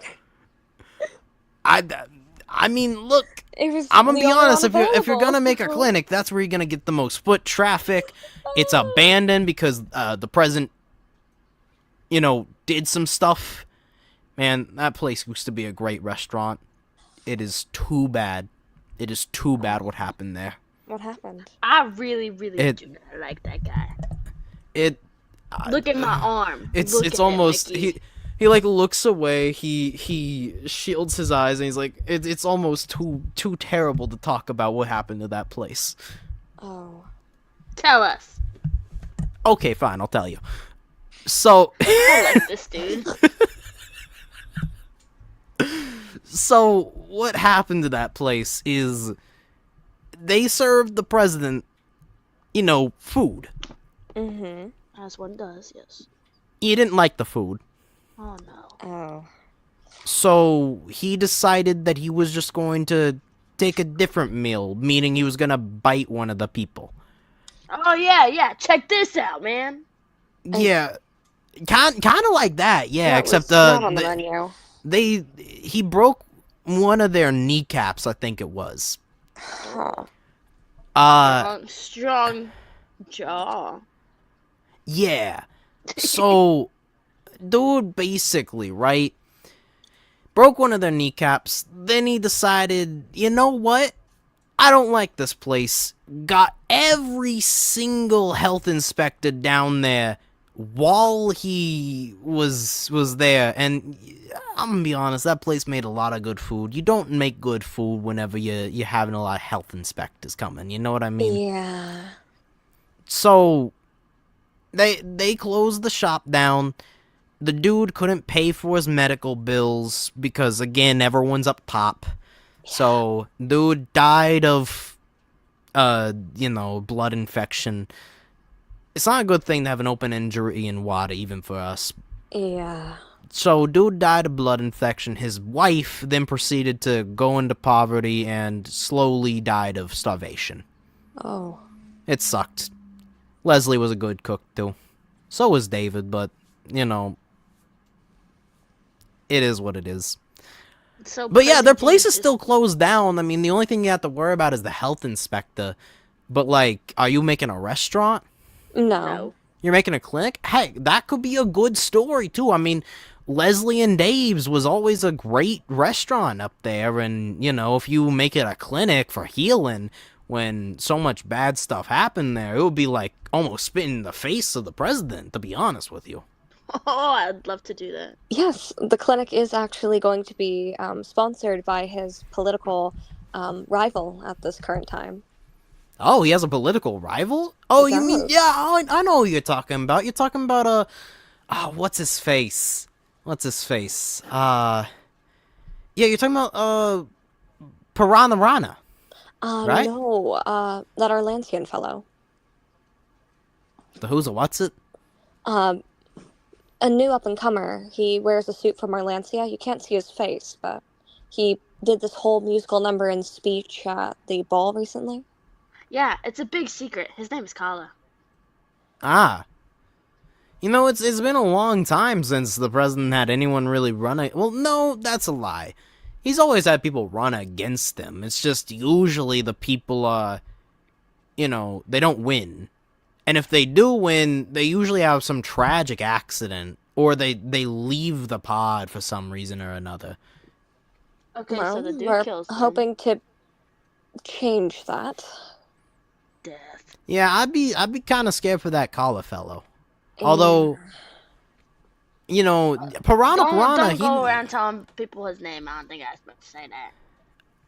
I mean, look, It was I'm gonna the be only honest, one if you're gonna make a available. clinic, that's where you're gonna get the most foot traffic. It's abandoned because the president, you know, did some stuff. Man, that place used to be a great restaurant. It is too bad. It is too bad what happened there. What happened? I really do not like that guy. Look at my arm. It's Look at it, almost Mickey. he like looks away. He shields his eyes and he's like, it's almost too terrible to talk about what happened to that place. Oh. Tell us. Okay, fine, I'll tell you. So I like this dude. So what happened to that place is they served the president, you know, food. Mm-hmm. As one does, yes. He didn't like the food. Oh no. Oh. So he decided that he was just going to take a different meal, meaning he was going to bite one of the people. Oh yeah. Check this out, man. Yeah. Kind of like that, yeah, That except was not on the menu. he broke one of their kneecaps, I think it was. Huh. Strong jaw. Yeah. So, dude basically, right, broke one of their kneecaps. Then he decided, you know what? I don't like this place. Got every single health inspector down there while he was there. And I'm gonna be honest, that place made a lot of good food. You don't make good food whenever you're having a lot of health inspectors coming. You know what I mean? Yeah. So they closed the shop down. The dude couldn't pay for his medical bills because, again, everyone's up top. So dude died of blood infection. It's not a good thing to have an open injury in water, even for us. Yeah. So dude died of blood infection. His wife then proceeded to go into poverty and slowly died of starvation. Oh. It sucked. Leslie was a good cook, too. So was David, but, you know, it is what it is. So But yeah, their President place is James still closed down. I mean, the only thing you have to worry about is the health inspector. But, like, are you making a restaurant? No. No. You're making a clinic? Hey, that could be a good story, too. I mean, Leslie and Dave's was always a great restaurant up there, and, you know, if you make it a clinic for healing when so much bad stuff happened there, it would be like almost spitting in the face of the president, to be honest with you. Oh, I'd love to do that. Yes, the clinic is actually going to be sponsored by his political rival at this current time. Oh, he has a political rival? Oh, He you mean, does. yeah, I know who you're talking about. You're talking about, what's his face? Yeah, you're talking about, Piranha Rana. Right? No, that Arlantian fellow. The who's a what's it? Um, a new up-and-comer. He wears a suit from Arlantia. You can't see his face, but he did this whole musical number and speech at the ball recently. Yeah, it's a big secret. His name is Kala. Ah. You know, it's been a long time since the president had anyone really run a... Well, no, that's a lie. He's always had people run against him. It's just usually the people, you know, they don't win. And if they do win, they usually have some tragic accident, or they leave the pod for some reason or another. Okay, Well, so the dude we're kills them. hoping to change that. Death. Yeah, I'd be kind of scared for that Kala fellow. Although, you know, Piranha Piranha, Don't go around telling people his name. I don't think I was supposed to say that.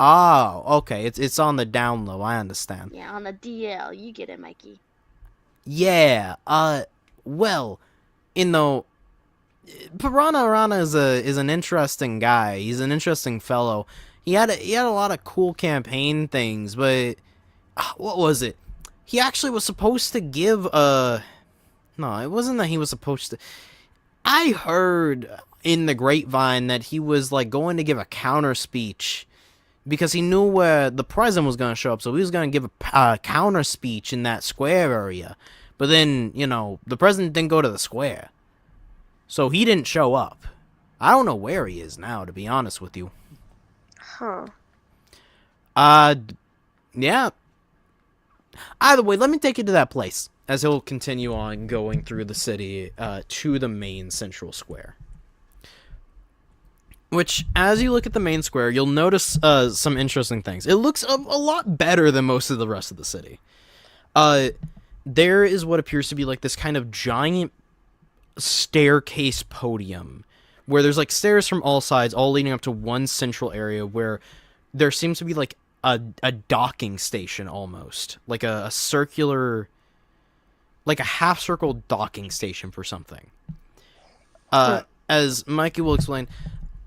Oh, okay. It's on the down low. I understand. Yeah, on the DL. You get it, Mikey. Yeah. Well, you know, Piranha Rana is an interesting guy. He's an interesting fellow. He had a lot of cool campaign things, but what was it? He actually was supposed to give no, it wasn't that he was supposed to. I heard in the grapevine that he was like going to give a counter speech because he knew where the president was going to show up, so he was going to give a counter speech in that square area. But then, you know, the president didn't go to the square, so he didn't show up. I don't know where he is now, to be honest with you. Huh. Yeah. Either way, let me take you to that place, as he'll continue on going through the city to the main central square. Which, as you look at the main square, you'll notice some interesting things. It looks a lot better than most of the rest of the city. There is what appears to be like this kind of giant staircase podium, where there's like stairs from all sides, all leading up to one central area where there seems to be like a docking station almost. Like a circular, like a half-circle docking station for something. As Mikey will explain,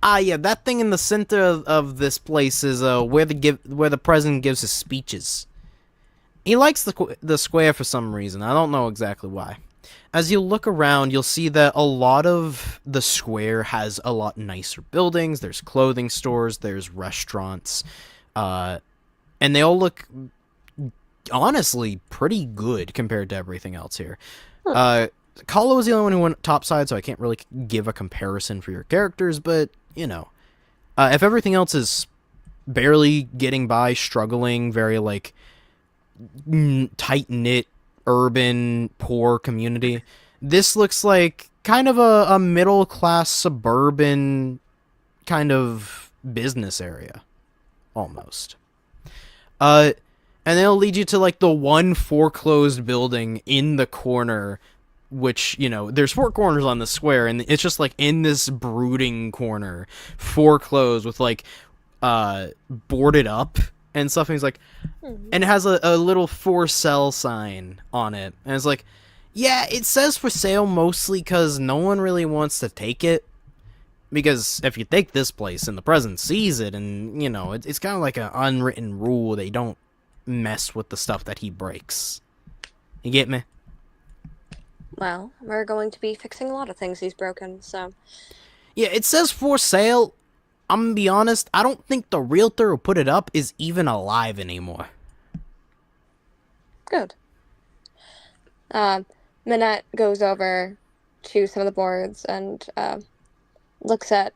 yeah, that thing in the center of this place is where the president gives his speeches. He likes the square for some reason. I don't know exactly why. As you look around, you'll see that a lot of the square has a lot nicer buildings. There's clothing stores, there's restaurants, and they all look honestly pretty good compared to everything else here. Kala was the only one who went topside, so I can't really give a comparison for your characters, but, you know, if everything else is barely getting by, struggling, very, like, tight-knit, urban, poor community, this looks like kind of a middle-class, suburban kind of business area, almost. And it'll lead you to, like, the one foreclosed building in the corner, which, you know, there's 4 corners on the square, and it's just, like, in this brooding corner, foreclosed with, like, boarded up and stuff, and he's like, and it has a little for sale sign on it, and it's like, yeah, it says for sale mostly because no one really wants to take it, because if you take this place and the president sees it, and, you know, it's kind of like an unwritten rule, they don't mess with the stuff that he breaks. You get me? Well, we're going to be fixing a lot of things he's broken, so... Yeah, it says for sale. I'm gonna be honest, I don't think the realtor who put it up is even alive anymore. Good. Minette goes over to some of the boards and looks at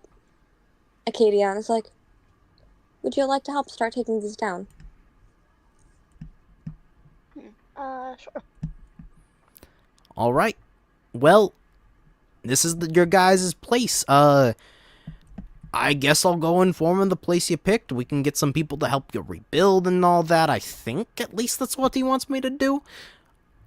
Acadia and is like, would you like to help start taking these down? Sure. All right. Well, this is your guys' place. I guess I'll go inform him the place you picked. We can get some people to help you rebuild and all that. I think at least that's what he wants me to do.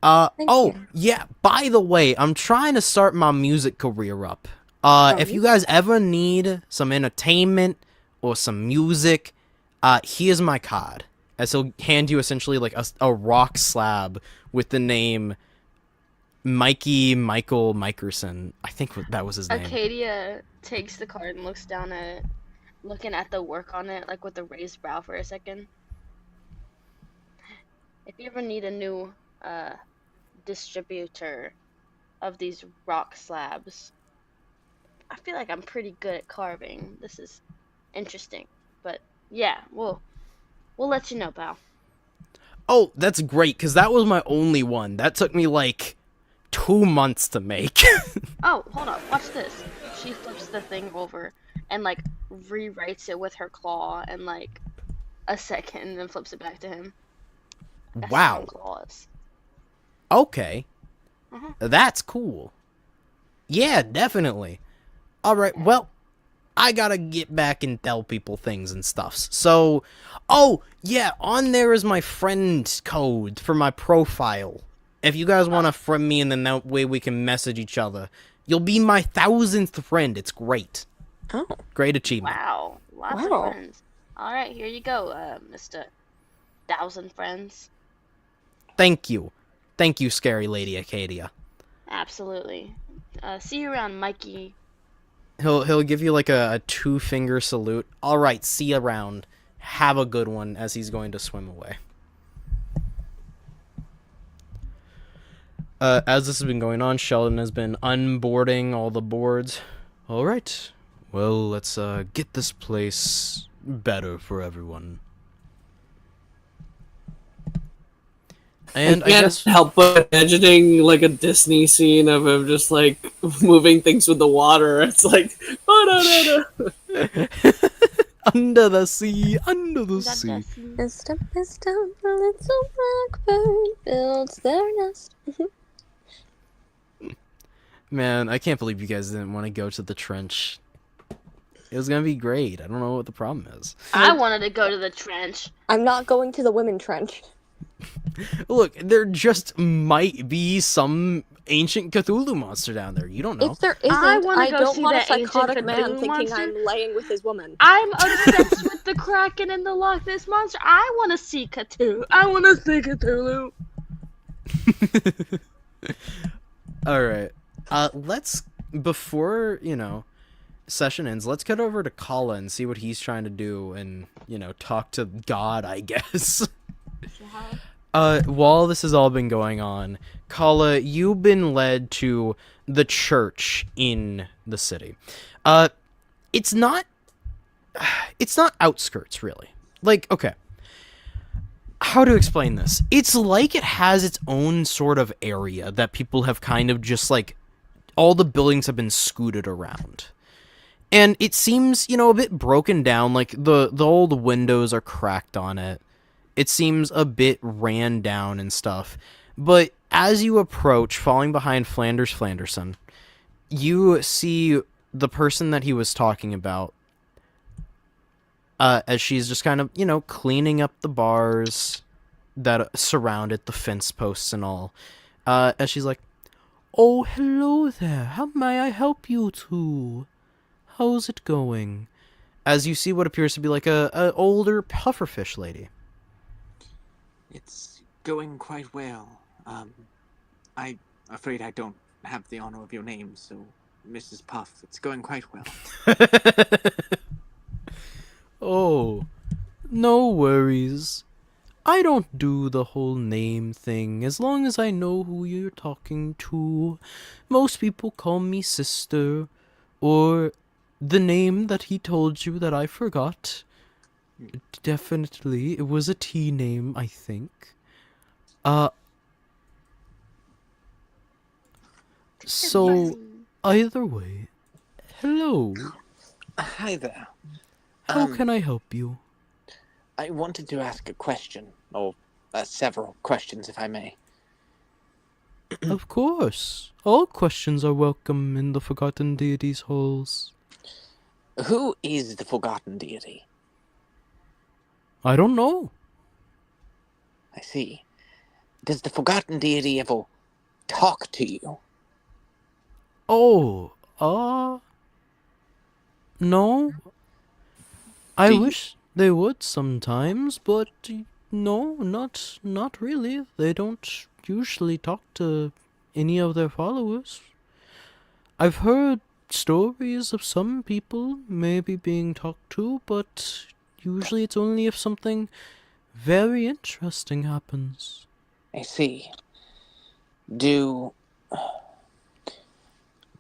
Thank you. Yeah, by the way, I'm trying to start my music career up. If you guys ever need some entertainment or some music, here's my card. As he'll hand you essentially like a rock slab with the name Michael Mikerson. I think that was his name. Acadia takes the card and looks down at it, looking at the work on it, like with a raised brow for a second. If you ever need a new distributor of these rock slabs, I feel like I'm pretty good at carving. This is interesting, but yeah, we'll let you know, pal. Oh, that's great, because that was my only one. That took me like 2 months to make. Oh, hold on, watch this. She flips the thing over and like rewrites it with her claw in like a second, and then flips it back to him. That's Wow. some claws. Okay. Mhm. That's cool. Yeah, definitely. Alright, well, I gotta get back and tell people things and stuff. So, oh, yeah, on there is my friend code for my profile. If you guys want to friend me, and then that way we can message each other. You'll be my 1,000th friend. It's great. Oh. Great achievement. Wow, lots Wow. of friends. All right, here you go, Mr. 1,000 friends. Thank you. Thank you, Scary Lady Acadia. Absolutely. See you around, Mikey. He'll give you like a 2-finger salute. All right, see you around. Have a good one, as he's going to swim away. As this has been going on, Sheldon has been unboarding all the boards. All right. Well, let's get this place better for everyone. And I can't help but imagining like a Disney scene of him just like moving things with the water. It's like, oh no no no. Under the sea, under the sea. Step by step, a little blackbird builds their nest. Man, I can't believe you guys didn't want to go to the trench. It was gonna be great. I don't know what the problem is. I wanted to go to the trench. I'm not going to the women trench. Look, there just might be some ancient Cthulhu monster down there. You don't know. If there isn't, I wanna go don't see want a that ancient psychotic man Cthulhu thinking monster. I'm laying with his woman. I'm obsessed with the Kraken and the Loch Ness Monster. I want to see Cthulhu. I want to see Cthulhu. All right. Let's, before, session ends, let's get over to Kala and see what he's trying to do and, talk to God, I guess. While this has all been going on, Kala, you've been led to the church in the city. It's not outskirts, really. Like, okay. How to explain this? It's like it has its own sort of area that people have kind of just, like, all the buildings have been scooted around. And it seems, a bit broken down, like, the old windows are cracked on it. It seems a bit ran down and stuff. But as you approach, falling behind Flanders Flanderson, you see the person that he was talking about, as she's just kind of, cleaning up the bars that surround it, the fence posts and all. As she's like, "Oh, hello there. How may I help you two? How's it going?" As you see what appears to be like a older pufferfish lady. It's going quite well. I'm afraid I don't have the honor of your name, so Mrs. Puff, it's going quite well. Oh, no worries. I don't do the whole name thing as long as I know who you're talking to. Most people call me sister, or the name that he told you that I forgot. Definitely, it was a T name, I think. So, either way, hello. Hi there. How can I help you? I wanted to ask a question, or several questions, if I may. Of course. All questions are welcome in the Forgotten Deities halls. Who is the forgotten deity? I don't know. I see. Does the forgotten deity ever talk to you? Oh, no. I Do you- wish they would sometimes, but no, not really. They don't usually talk to any of their followers. I've heard stories of some people maybe being talked to, but usually it's only if something very interesting happens. I see. Do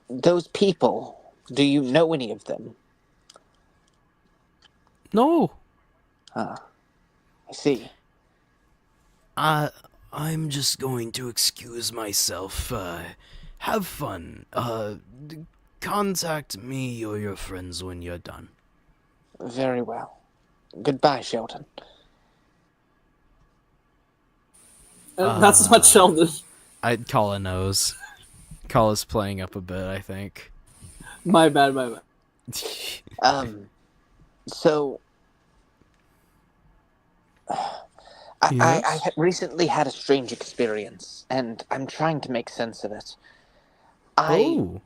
those people, do you know any of them? No, I see. I'm just going to excuse myself. Have fun. Contact me or your friends when you're done. Very well. Goodbye, Shelton. That's not Sheldon. Kala knows. Kala's playing up a bit, I think. My bad, my bad. So I recently had a strange experience, and I'm trying to make sense of it. Oh.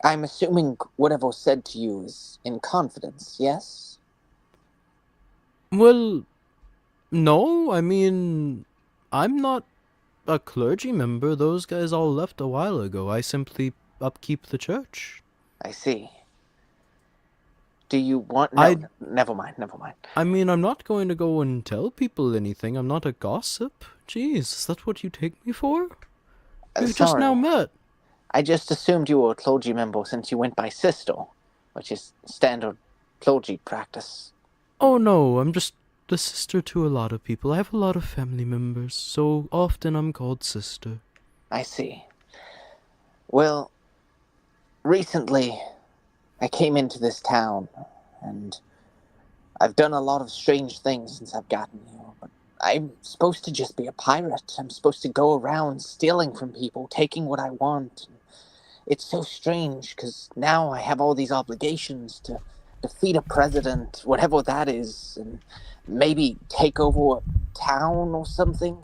I'm assuming whatever was said to you is in confidence, yes? Well, no, I mean, I'm not a clergy member. Those guys all left a while ago. I simply upkeep the church. I see. Do you want... No, never mind. I mean, I'm not going to go and tell people anything. I'm not a gossip. Jeez, is that what you take me for? We've just now met. I just assumed you were a clergy member since you went by sister, which is standard clergy practice. Oh no, I'm just the sister to a lot of people. I have a lot of family members, so often I'm called sister. I see. Well, recently I came into this town, and I've done a lot of strange things since I've gotten here, but I'm supposed to just be a pirate. I'm supposed to go around stealing from people, taking what I want. It's so strange, because now I have all these obligations to defeat a president, whatever that is, and maybe take over a town or something.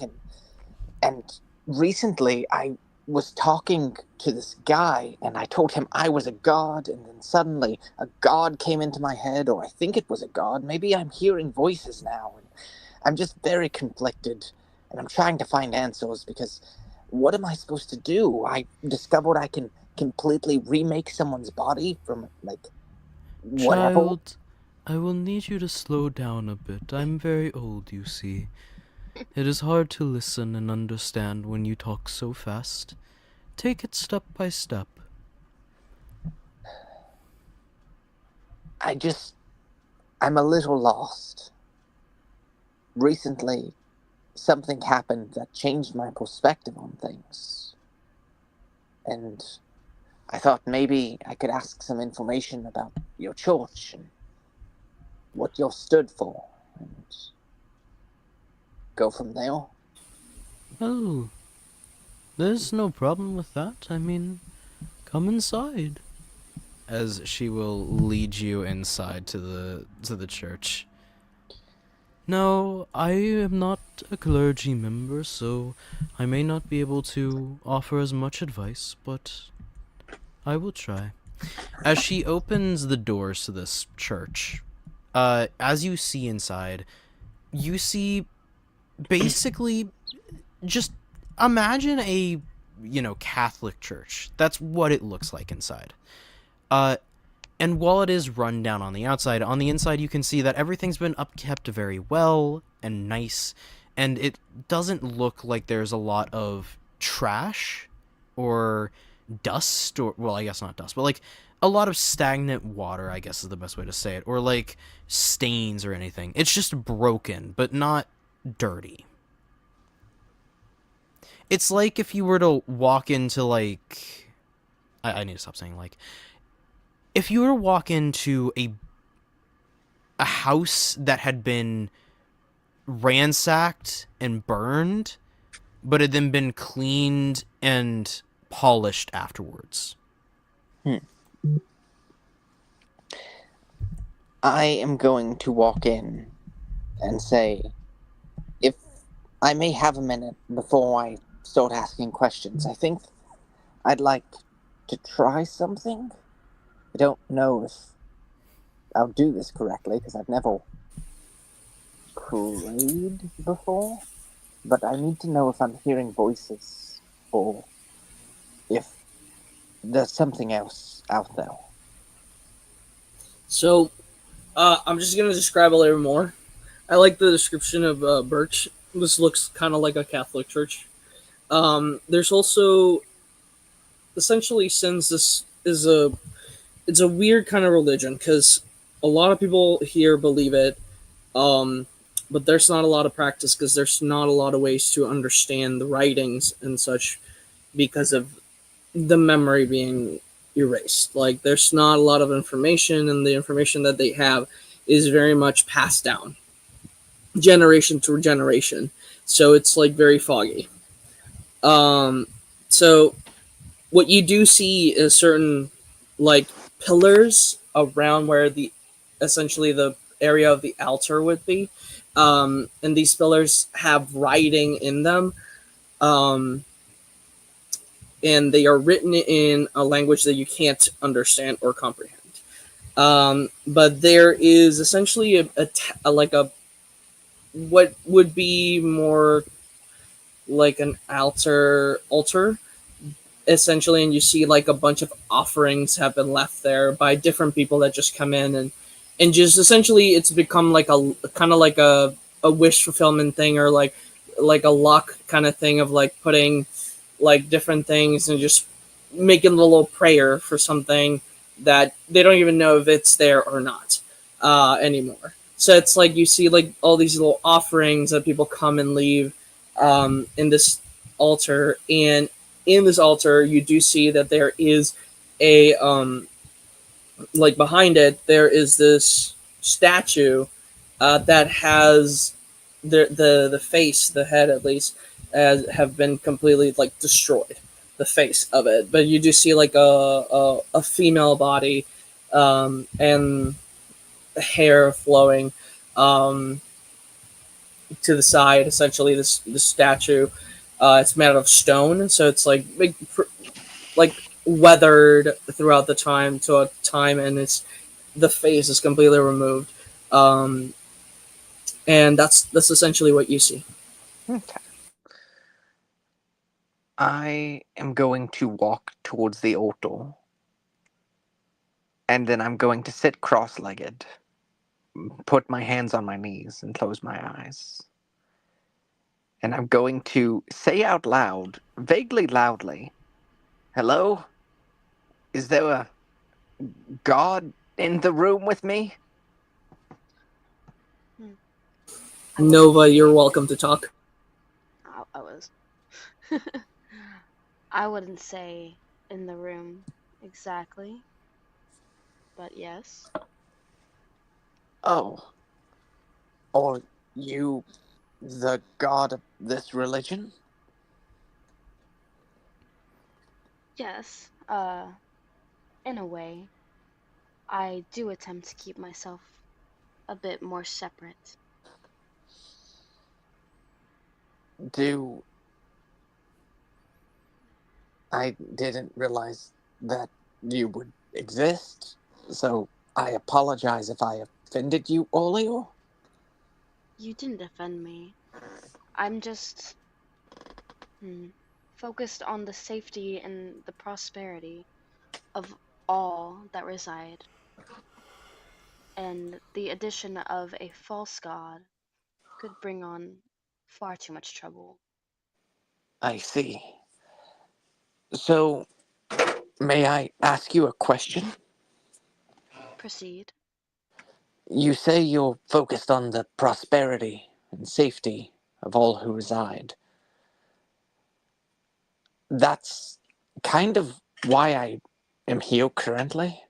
And recently I was talking to this guy, and I told him I was a god, and then suddenly a god came into my head, or I think it was a god. Maybe I'm hearing voices now, and I'm just very conflicted, and I'm trying to find answers, because what am I supposed to do? I discovered I can completely remake someone's body from, like, whatever. Child, I will need you to slow down a bit. I'm very old, you see. It is hard to listen and understand when you talk so fast. Take it step by step. I'm a little lost. Recently, something happened that changed my perspective on things. And I thought maybe I could ask some information about your church and what you stood for, and go from there. Oh, there's no problem with that. I mean, come inside. As she will lead you inside to the church. No, I am not a clergy member, so I may not be able to offer as much advice, but I will try. As she opens the doors to this church, as you see inside, you see basically just imagine a, Catholic church. That's what it looks like inside. And while it is run down on the outside, on the inside you can see that everything's been upkept very well and nice, and it doesn't look like there's a lot of trash or dust, or, well, I guess not dust, but like a lot of stagnant water, I guess is the best way to say it, or like stains or anything. It's just broken, but not dirty. It's like if you were to walk into, like, I need to stop saying like, if you were to walk into a house that had been ransacked and burned, but had then been cleaned and polished afterwards. I am going to walk in and say, if I may have a minute before I start asking questions, I think I'd like to try something. I don't know if I'll do this correctly because I've never prayed before, but I need to know if I'm hearing voices or if there's something else out there. So, I'm just gonna describe a little more. I like the description of Birch. This looks kind of like a Catholic church. There's also, essentially, since this is it's a weird kind of religion because a lot of people here believe it, but there's not a lot of practice because there's not a lot of ways to understand the writings and such because of the memory being erased. Like, there's not a lot of information, and the information that they have is very much passed down generation to generation. So it's like very foggy. So what you do see is certain like pillars around where the essentially the area of the altar would be. And these pillars have writing in them. Um, and they are written in a language that you can't understand or comprehend. But there is essentially like a what would be more like an altar essentially, and you see like a bunch of offerings have been left there by different people that just come in and just essentially it's become like a kind of like a wish fulfillment thing, or like a luck kind of thing of like putting like different things and just making a little prayer for something that they don't even know if it's there or not anymore. So it's like you see like all these little offerings that people come and leave in this altar, and in this altar you do see that there is a like behind it there is this statue that has the face, the head at least, as have been completely like destroyed, the face of it, but you do see like a female body and hair flowing to the side. Essentially, this statue, it's made out of stone, so it's like like weathered throughout the time, and it's the face is completely removed, and that's essentially what you see. Okay. I am going to walk towards the altar, and then I'm going to sit cross-legged, put my hands on my knees, and close my eyes. And I'm going to say out loud, vaguely loudly, "Hello? Is there a God in the room with me?" Nova, you're welcome to talk. I was. I wouldn't say in the room exactly, but yes. Oh. Are you the god of this religion? Yes, in a way. I do attempt to keep myself a bit more separate. I didn't realize that you would exist, so I apologize if I offended you earlier. You didn't offend me. I'm just focused on the safety and the prosperity of all that reside. And the addition of a false god could bring on far too much trouble. I see. So, may I ask you a question? Proceed. You say you're focused on the prosperity and safety of all who reside. That's kind of why I am here currently.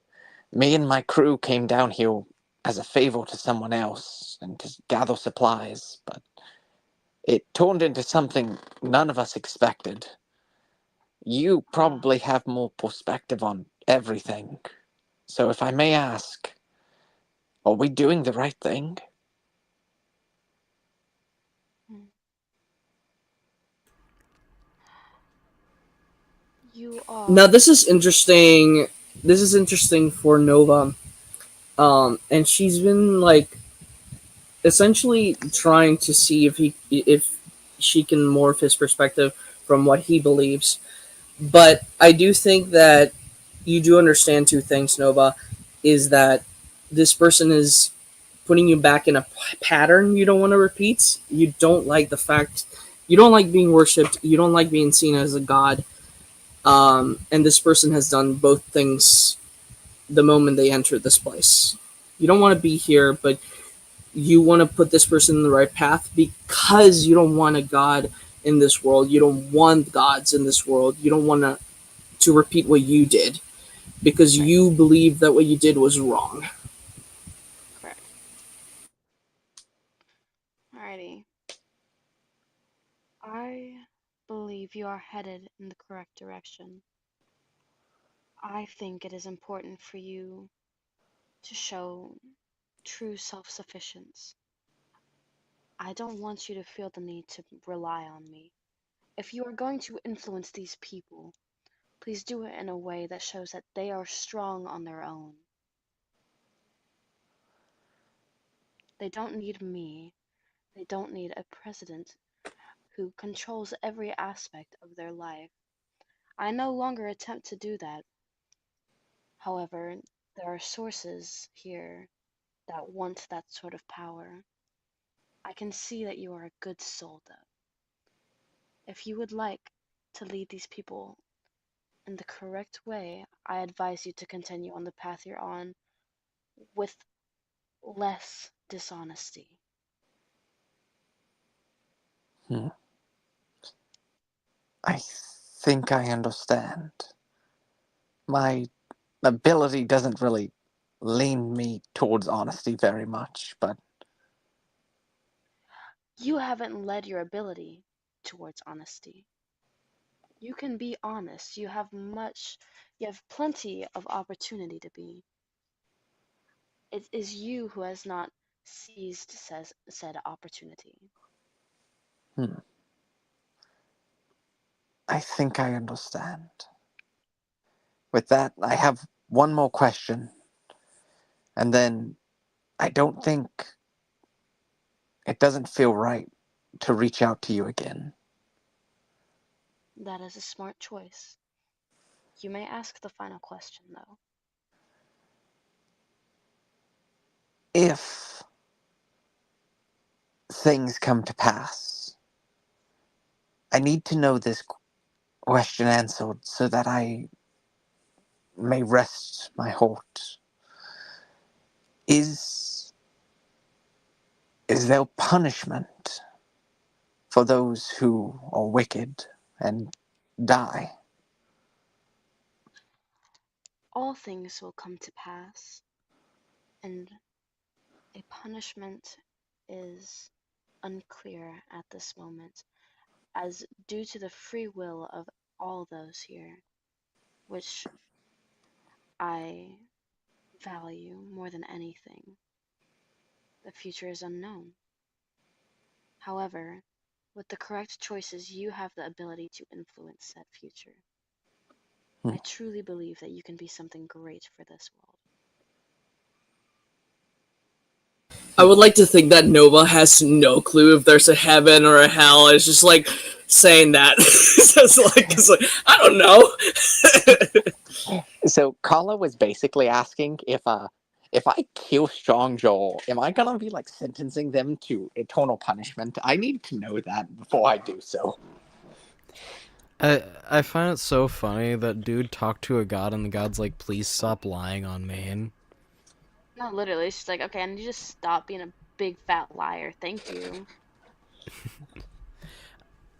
Me and my crew came down here as a favor to someone else and to gather supplies, but It turned into something none of us expected. You probably have more perspective on everything. So if I may ask, are we doing the right thing? You are. Now this is interesting. This is interesting for Nova. And she's been like essentially trying to see if she can morph his perspective from what he believes. But I do think that you do understand two things, Nova, is that this person is putting you back in a pattern you don't want to repeat. You don't like the fact you don't like being worshipped. You don't like being seen as a god. And this person has done both things the moment they entered this place. You don't want to be here, but you want to put this person in the right path because you don't want a god in this world. You don't want gods in this world. You don't want to repeat what you did because you believe that what you did was wrong. Correct. Alrighty. I believe you are headed in the correct direction. I think it is important for you to show true self-sufficiency. I don't want you to feel the need to rely on me. If you are going to influence these people, please do it in a way that shows that they are strong on their own. They don't need me. They don't need a president who controls every aspect of their life. I no longer attempt to do that. However, there are sources here that want that sort of power. I can see that you are a good soul, though. If you would like to lead these people in the correct way, I advise you to continue on the path you're on with less dishonesty. I think I understand. My ability doesn't really lean me towards honesty very much, but You haven't led your ability towards honesty. You can be honest. You have plenty of opportunity to be. It is you who has not seized said opportunity. I think I understand. With that, I have one more question. And then I don't think it doesn't feel right to reach out to you again. That is a smart choice. You may ask the final question, though. If things come to pass, I need to know this question answered so that I may rest my heart. Is there punishment for those who are wicked and die? All things will come to pass, and a punishment is unclear at this moment, as due to the free will of all those here, which I value more than anything. The future is unknown. However, with the correct choices, you have the ability to influence that future. I truly believe that you can be something great for this world. I would like to think that Nova has no clue if there's a heaven or a hell. It's just like saying that. it's like I don't know. So Kala was basically asking if I kill Strong Joel, am I gonna be like sentencing them to eternal punishment? I need to know that before I do so. I find it so funny that dude talked to a god and the god's like, please stop lying on me. No, literally, it's just like, okay, I need you to stop being a big fat liar. Thank you.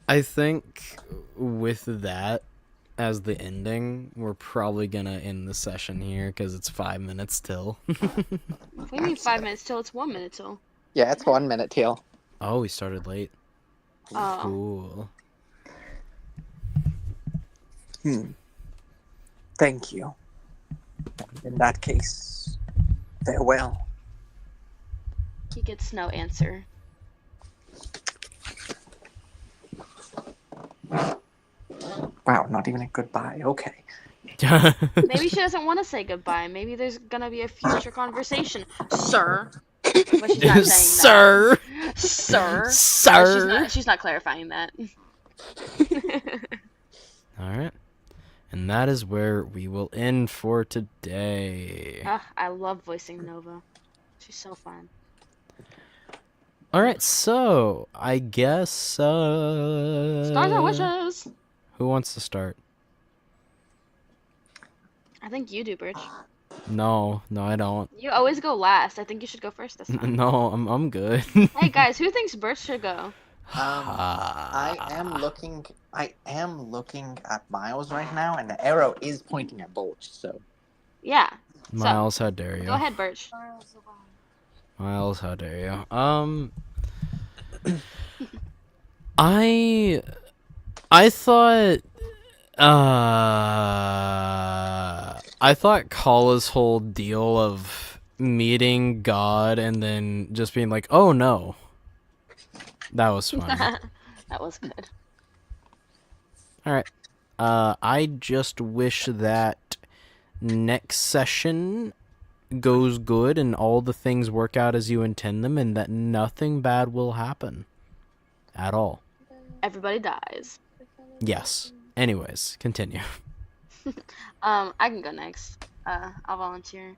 I think with that as the ending, we're probably gonna end the session here because it's 5 minutes till. We need 5 minutes till. It's 1 minute till. Yeah, it's 1 minute till. Oh, we started late. Cool. Thank you. In that case, farewell. He gets no answer. Wow, not even a goodbye. Okay. Maybe she doesn't want to say goodbye. Maybe there's gonna be a future conversation, sir. But she's not saying Sir. that. Sir. No, Sir. she's not clarifying that. All right. And that is where we will end for today. I love voicing Nova. She's so fun. All right, so I guess Stars are wishes. who wants to start? I think you do, Birch. No, I don't. You always go last. I think you should go first this time. No, I'm good. Hey guys, who thinks Birch should go? I am looking at Miles right now, and the arrow is pointing at Bulge. So Yeah. Miles, how dare you? Go ahead, Birch. Miles, how dare you? I thought Kala's whole deal of meeting God and then just being like, "Oh no." That was funny. That was good. All right. I just wish that next session goes good and all the things work out as you intend them and that nothing bad will happen at all. Everybody dies. Yes. Anyways, continue. I can go next. I'll volunteer.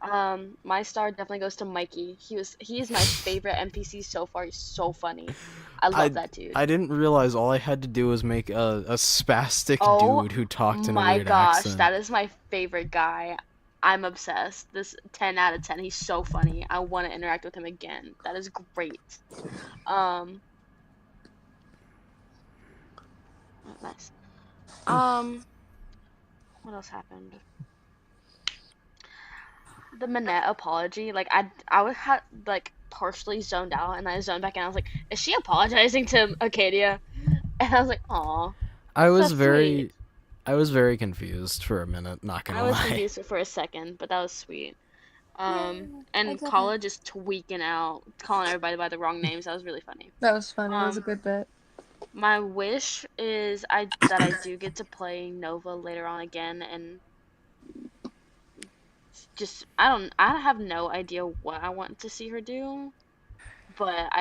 My star definitely goes to Mikey. He is my favorite NPC so far. He's so funny. I love that dude. I didn't realize all I had to do was make a spastic dude who talked in a my weird gosh, accent. that is my favorite guy. I'm obsessed. This 10 out of 10. He's so funny. I want to interact with him again. That is great. Nice. What else happened? The Manette apology. Like I would have like partially zoned out, and I zoned back in. I was like, is she apologizing to Acadia? And I was like, aw. I was so very sweet. I was very confused for a minute, not gonna I was lie. confused for a second, but that was sweet. And exactly. Kala just tweaking out, calling everybody by the wrong names. That was really funny. That was funny. That was a good bit. My wish is that I do get to play Nova later on again, and just I have no idea what I want to see her do, but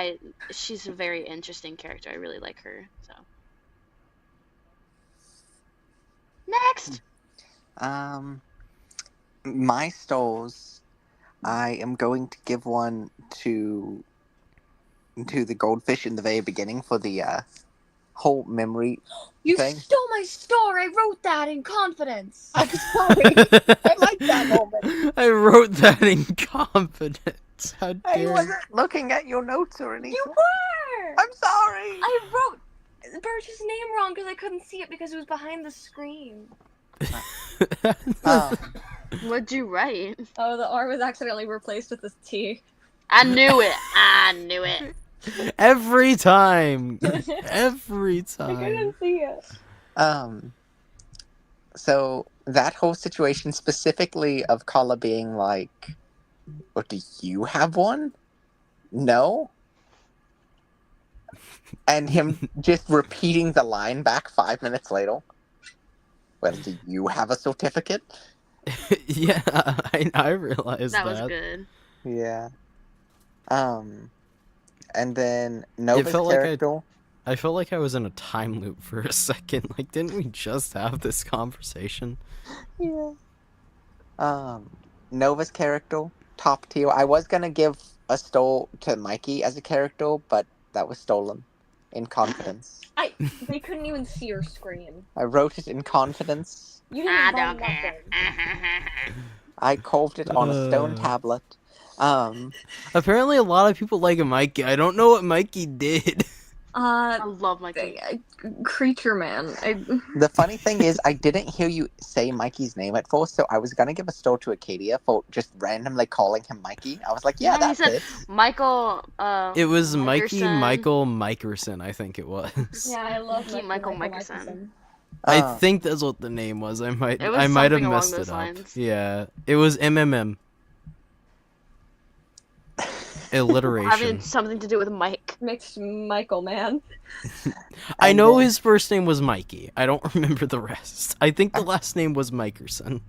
she's a very interesting character. I really like her. So next. My stalls, I am going to give one to the goldfish in the very beginning for the whole memory You thing. stole my star. I wrote that in confidence. I'm sorry. I like that moment. I wrote that in confidence. How I dare you? wasn't looking at your notes or anything. You were. I'm sorry. I wrote Birch's name wrong because I couldn't see it because it was behind the screen. What'd you write? Oh, the R was accidentally replaced with this T. I knew it. I knew it. Every time. Every I time. couldn't see it. So that whole situation specifically of Kala being like, "What, do you have one?" No. And him just repeating the line back 5 minutes later. "Well, do you have a certificate?" Yeah, I realized that. That was good. Yeah. And then Nova's felt like character. I felt like I was in a time loop for a second. Like, didn't we just have this conversation? Yeah. Nova's character, top tier. I was gonna give a stole to Mikey as a character, but that was stolen in confidence. They couldn't even see your screen. I wrote it in confidence. You didn't I write don't care. nothing. I carved it on a stone tablet. Apparently, a lot of people like Mikey. I don't know what Mikey did. I love Mikey. Creature Man. The funny thing is, I didn't hear you say Mikey's name at first, so I was gonna give a star to Acadia for just randomly calling him Mikey. I was like, yeah, No, he that said fits. Michael. It was Mikey Mykerson. Michael Mykerson, I think it was. Yeah, I love Mikey Michael Mykerson. I Uh, think that's what the name was. I might It was I might have something along messed those it up. lines. Yeah, it was MMM. Alliteration. Having something to do with Mike. Mixed Michael Man. I and know then- his first name was Mikey. I don't remember the rest. I think the last name was Mykerson.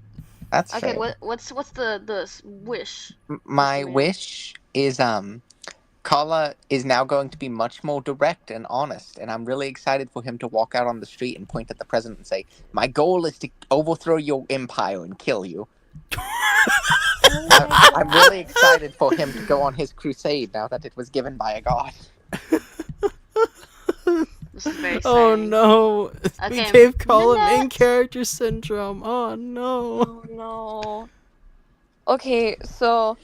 That's Okay, fair. what's the wish? My Mr. Man? wish is Kala is now going to be much more direct and honest, and I'm really excited for him to walk out on the street and point at the president and say, "My goal is to overthrow your empire and kill you." I'm really excited for him to go on his crusade now that it was given by a god. This is very Oh exciting. no! We Okay, gave Colin main Minette. character syndrome. Oh no! Oh no. Okay, so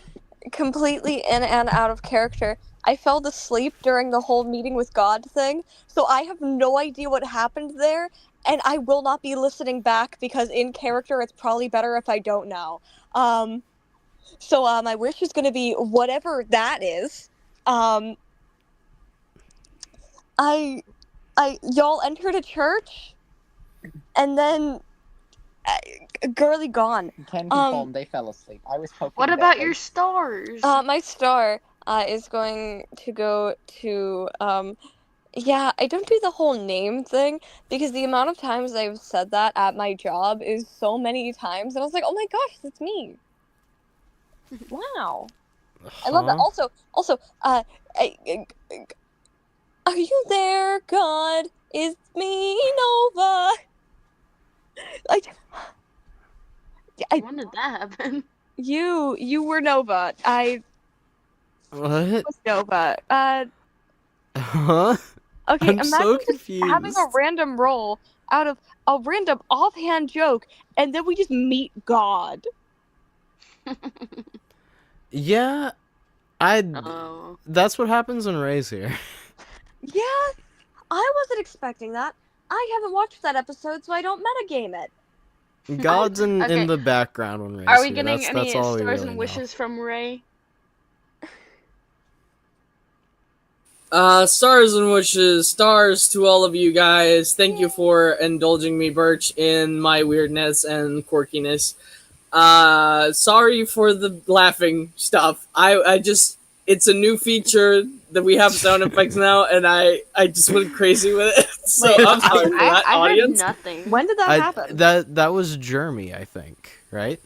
completely in and out of character. I fell asleep during the whole meeting with God thing, so I have no idea what happened there, and I will not be listening back because in character it's probably better if I don't know. So my wish is gonna be whatever that is. Y'all entered a church, and then girly gone. You can confirm they fell asleep. I was poking. What them about badly. your stars? My star is going to go to yeah, I don't do the whole name thing because the amount of times I've said that at my job is so many times, and I was like, oh my gosh, that's me. Wow, I love that. Huh? Also, are you there, God? It's me, Nova. When did that happen? You were Nova. I What? was Nova. Huh? Okay, I'm imagine so just having a confused. random roll out of a random offhand joke, and then we just meet God. Yeah, I. Oh. That's what happens when Ray's here. Yeah, I wasn't expecting that. I haven't watched that episode, so I don't metagame it. God's in Okay. the background when Ray's Are we here. getting That's any all we stars really and know. wishes from Ray? Stars and wishes, stars to all of you guys. Thank you for indulging me, Birch, in my weirdness and quirkiness. Sorry for the laughing stuff. I just, it's a new feature that we have sound effects now, and I just went crazy with it. So Wait, I'm sorry for that, I heard audience. nothing. When did that happen? That was Jeremy, I think, right?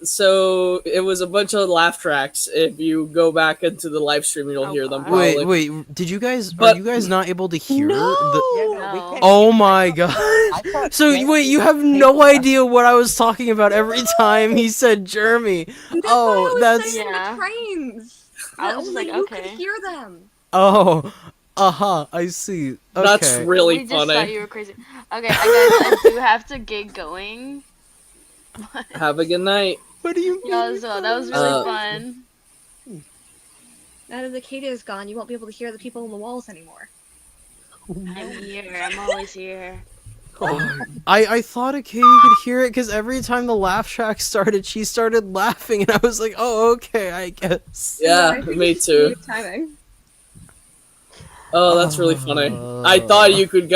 So it was a bunch of laugh tracks. If you go back into the live stream, you'll Oh, hear them. God. Probably. Wait, did you guys? But- Are you guys not able to hear the? Yeah, we No. can't- Oh my god! I thought So Jeremy wait, you have paid no us. idea what I was talking about every time he said Jeremy. That's Oh, why I was that's- saying Yeah. the trains. I That was only like, you okay. could hear them. Oh, I see. Okay. That's really We just thought funny. you were crazy. Okay, guys, I do have to get going. Have a good night. What do you mean? Yeah, that was really Uh, fun. Now that the Acadia is gone, you won't be able to hear the people on the walls anymore. I'm here. I'm always here. I thought Katie could hear it because every time the laugh track started, she started laughing, and I was like, "Oh, okay, I guess." Yeah, I think me it's too. smooth timing. Oh, that's really funny. I thought you could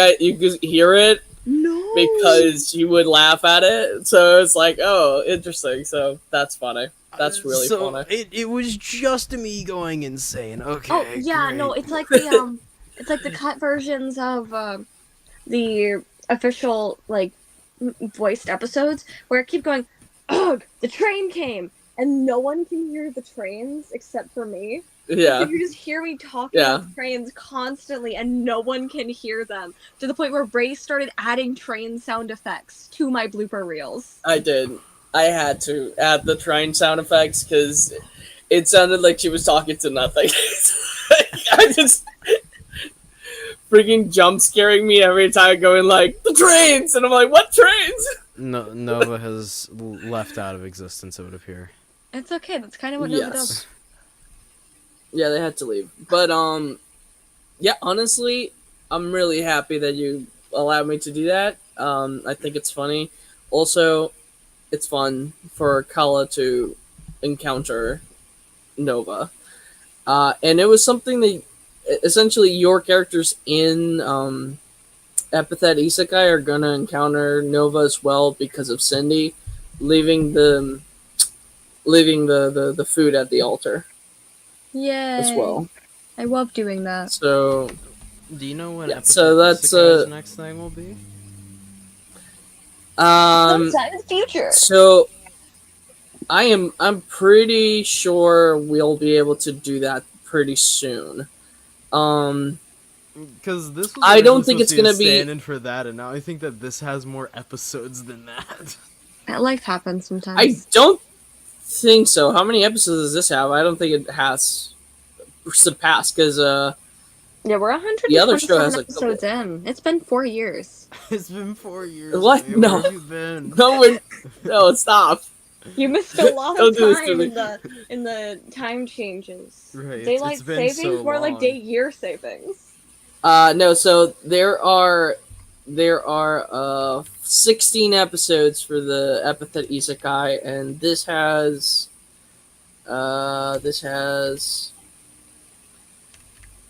hear it No. because you would laugh at it. So it's like, oh, interesting. So that's funny. That's really so funny. It was just me going insane. Okay. Oh yeah, no, great. it's like the it's like the cut versions of the official like voiced episodes where it keep going, ugh, the train came, And no one can hear the trains except for me. Yeah. So you just hear me talking Yeah. about trains constantly, and no one can hear them. To the point where Ray started adding train sound effects to my blooper reels. I did. I had to add the train sound effects because it sounded like she was talking to nothing. I just freaking jump scaring me every time, going like the trains, and I'm like, what trains? No, Nova has left out of existence, it would appear. it's okay. That's kind of what Nova does. Yeah, they had to leave. But yeah, honestly, I'm really happy that you allowed me to do that. I think it's funny. Also, it's fun for Kala to encounter Nova. And it was something that essentially your characters in Epithet Isekai are gonna encounter Nova as well because of Cindy leaving the food at the altar Yay! as well. I love doing that. So Do you know when Yeah, Epithet so that's, Isekai's next thing will be? Sometime in the future. so I'm pretty sure we'll be able to do that pretty soon. Because this was I don't originally think it's supposed to gonna be a be- stand-in for that, and now I think that this has more episodes than that. Life happens sometimes. I don't think so. How many episodes does this have? I don't think it has surpassed because Yeah, we're 127 The other show has, like, episodes in. It's been 4 years. It's been 4 years. What? Man. No. Where have you been? no, stop. You missed a lot Don't of do this to time me. in the time changes. Right, Daylight it's been savings so more like long. day-year savings. No, so there are 16 episodes for the Epithet Isekai, and this has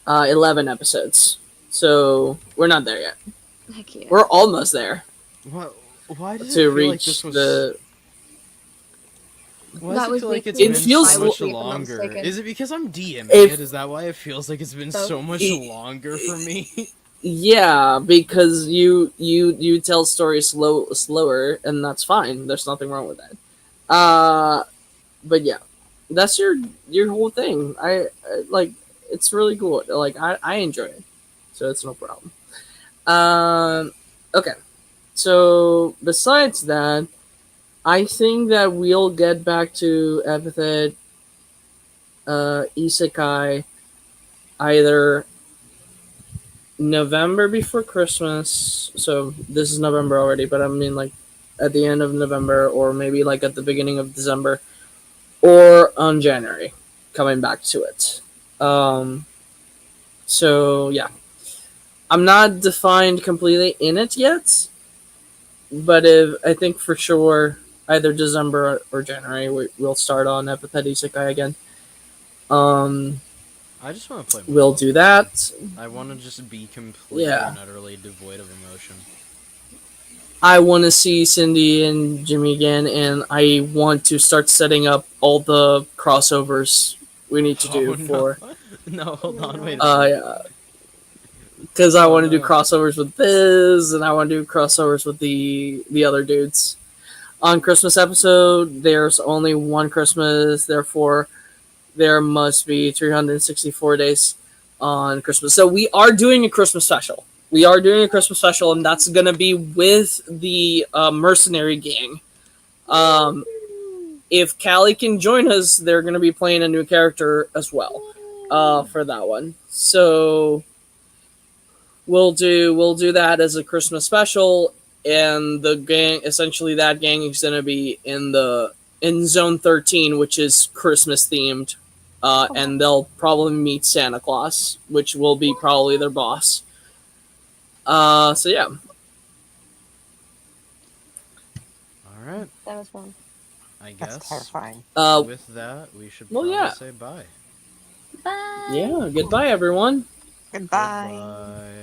11 episodes. So we're not there yet. Heck yeah. We're almost there What? Why does it to feel like reach this was? the. Why That does it was feel like it's weekly It been feels- so much if I'm not longer? mistaken. Is it because I'm DMing If- it? Is that why it feels like it's been So- so much It- longer for me? Yeah, because you tell stories slower, and that's fine. There's nothing wrong with that. But yeah, that's your whole thing. I like it's really cool. Like I enjoy it, so it's no problem. Okay, so besides that, I think that we'll get back to Epithet Isekai either November before Christmas. So this is November already, but I mean like at the end of November or maybe like at the beginning of December or on January coming back to it. So yeah. I'm not defined completely in it yet, but I think for sure either December or January we'll start on Epithet Isekai again. I just want to play. We'll do that. I want to just be completely Yeah. and utterly devoid of emotion. I want to see Cindy and Jimmy again, and I want to start setting up all the crossovers we need to do Oh, no. for. No, hold on, wait. A Yeah, because I want to do no. crossovers with Biz, and I want to do crossovers with the other dudes. On Christmas episode, there's only one Christmas, therefore there must be 364 days on Christmas. So we are doing a Christmas special. And that's gonna be with the mercenary gang. If Callie can join us, they're gonna be playing a new character as well for that one. So we'll do that as a Christmas special, and the gang, essentially that gang is gonna be in Zone 13, which is Christmas themed, and they'll probably meet Santa Claus, which will be probably their boss. So yeah. All right, That was fun. I That's guess. terrifying. With that, we should well, probably yeah. say bye. Bye. Yeah, goodbye everyone. Goodbye. Goodbye.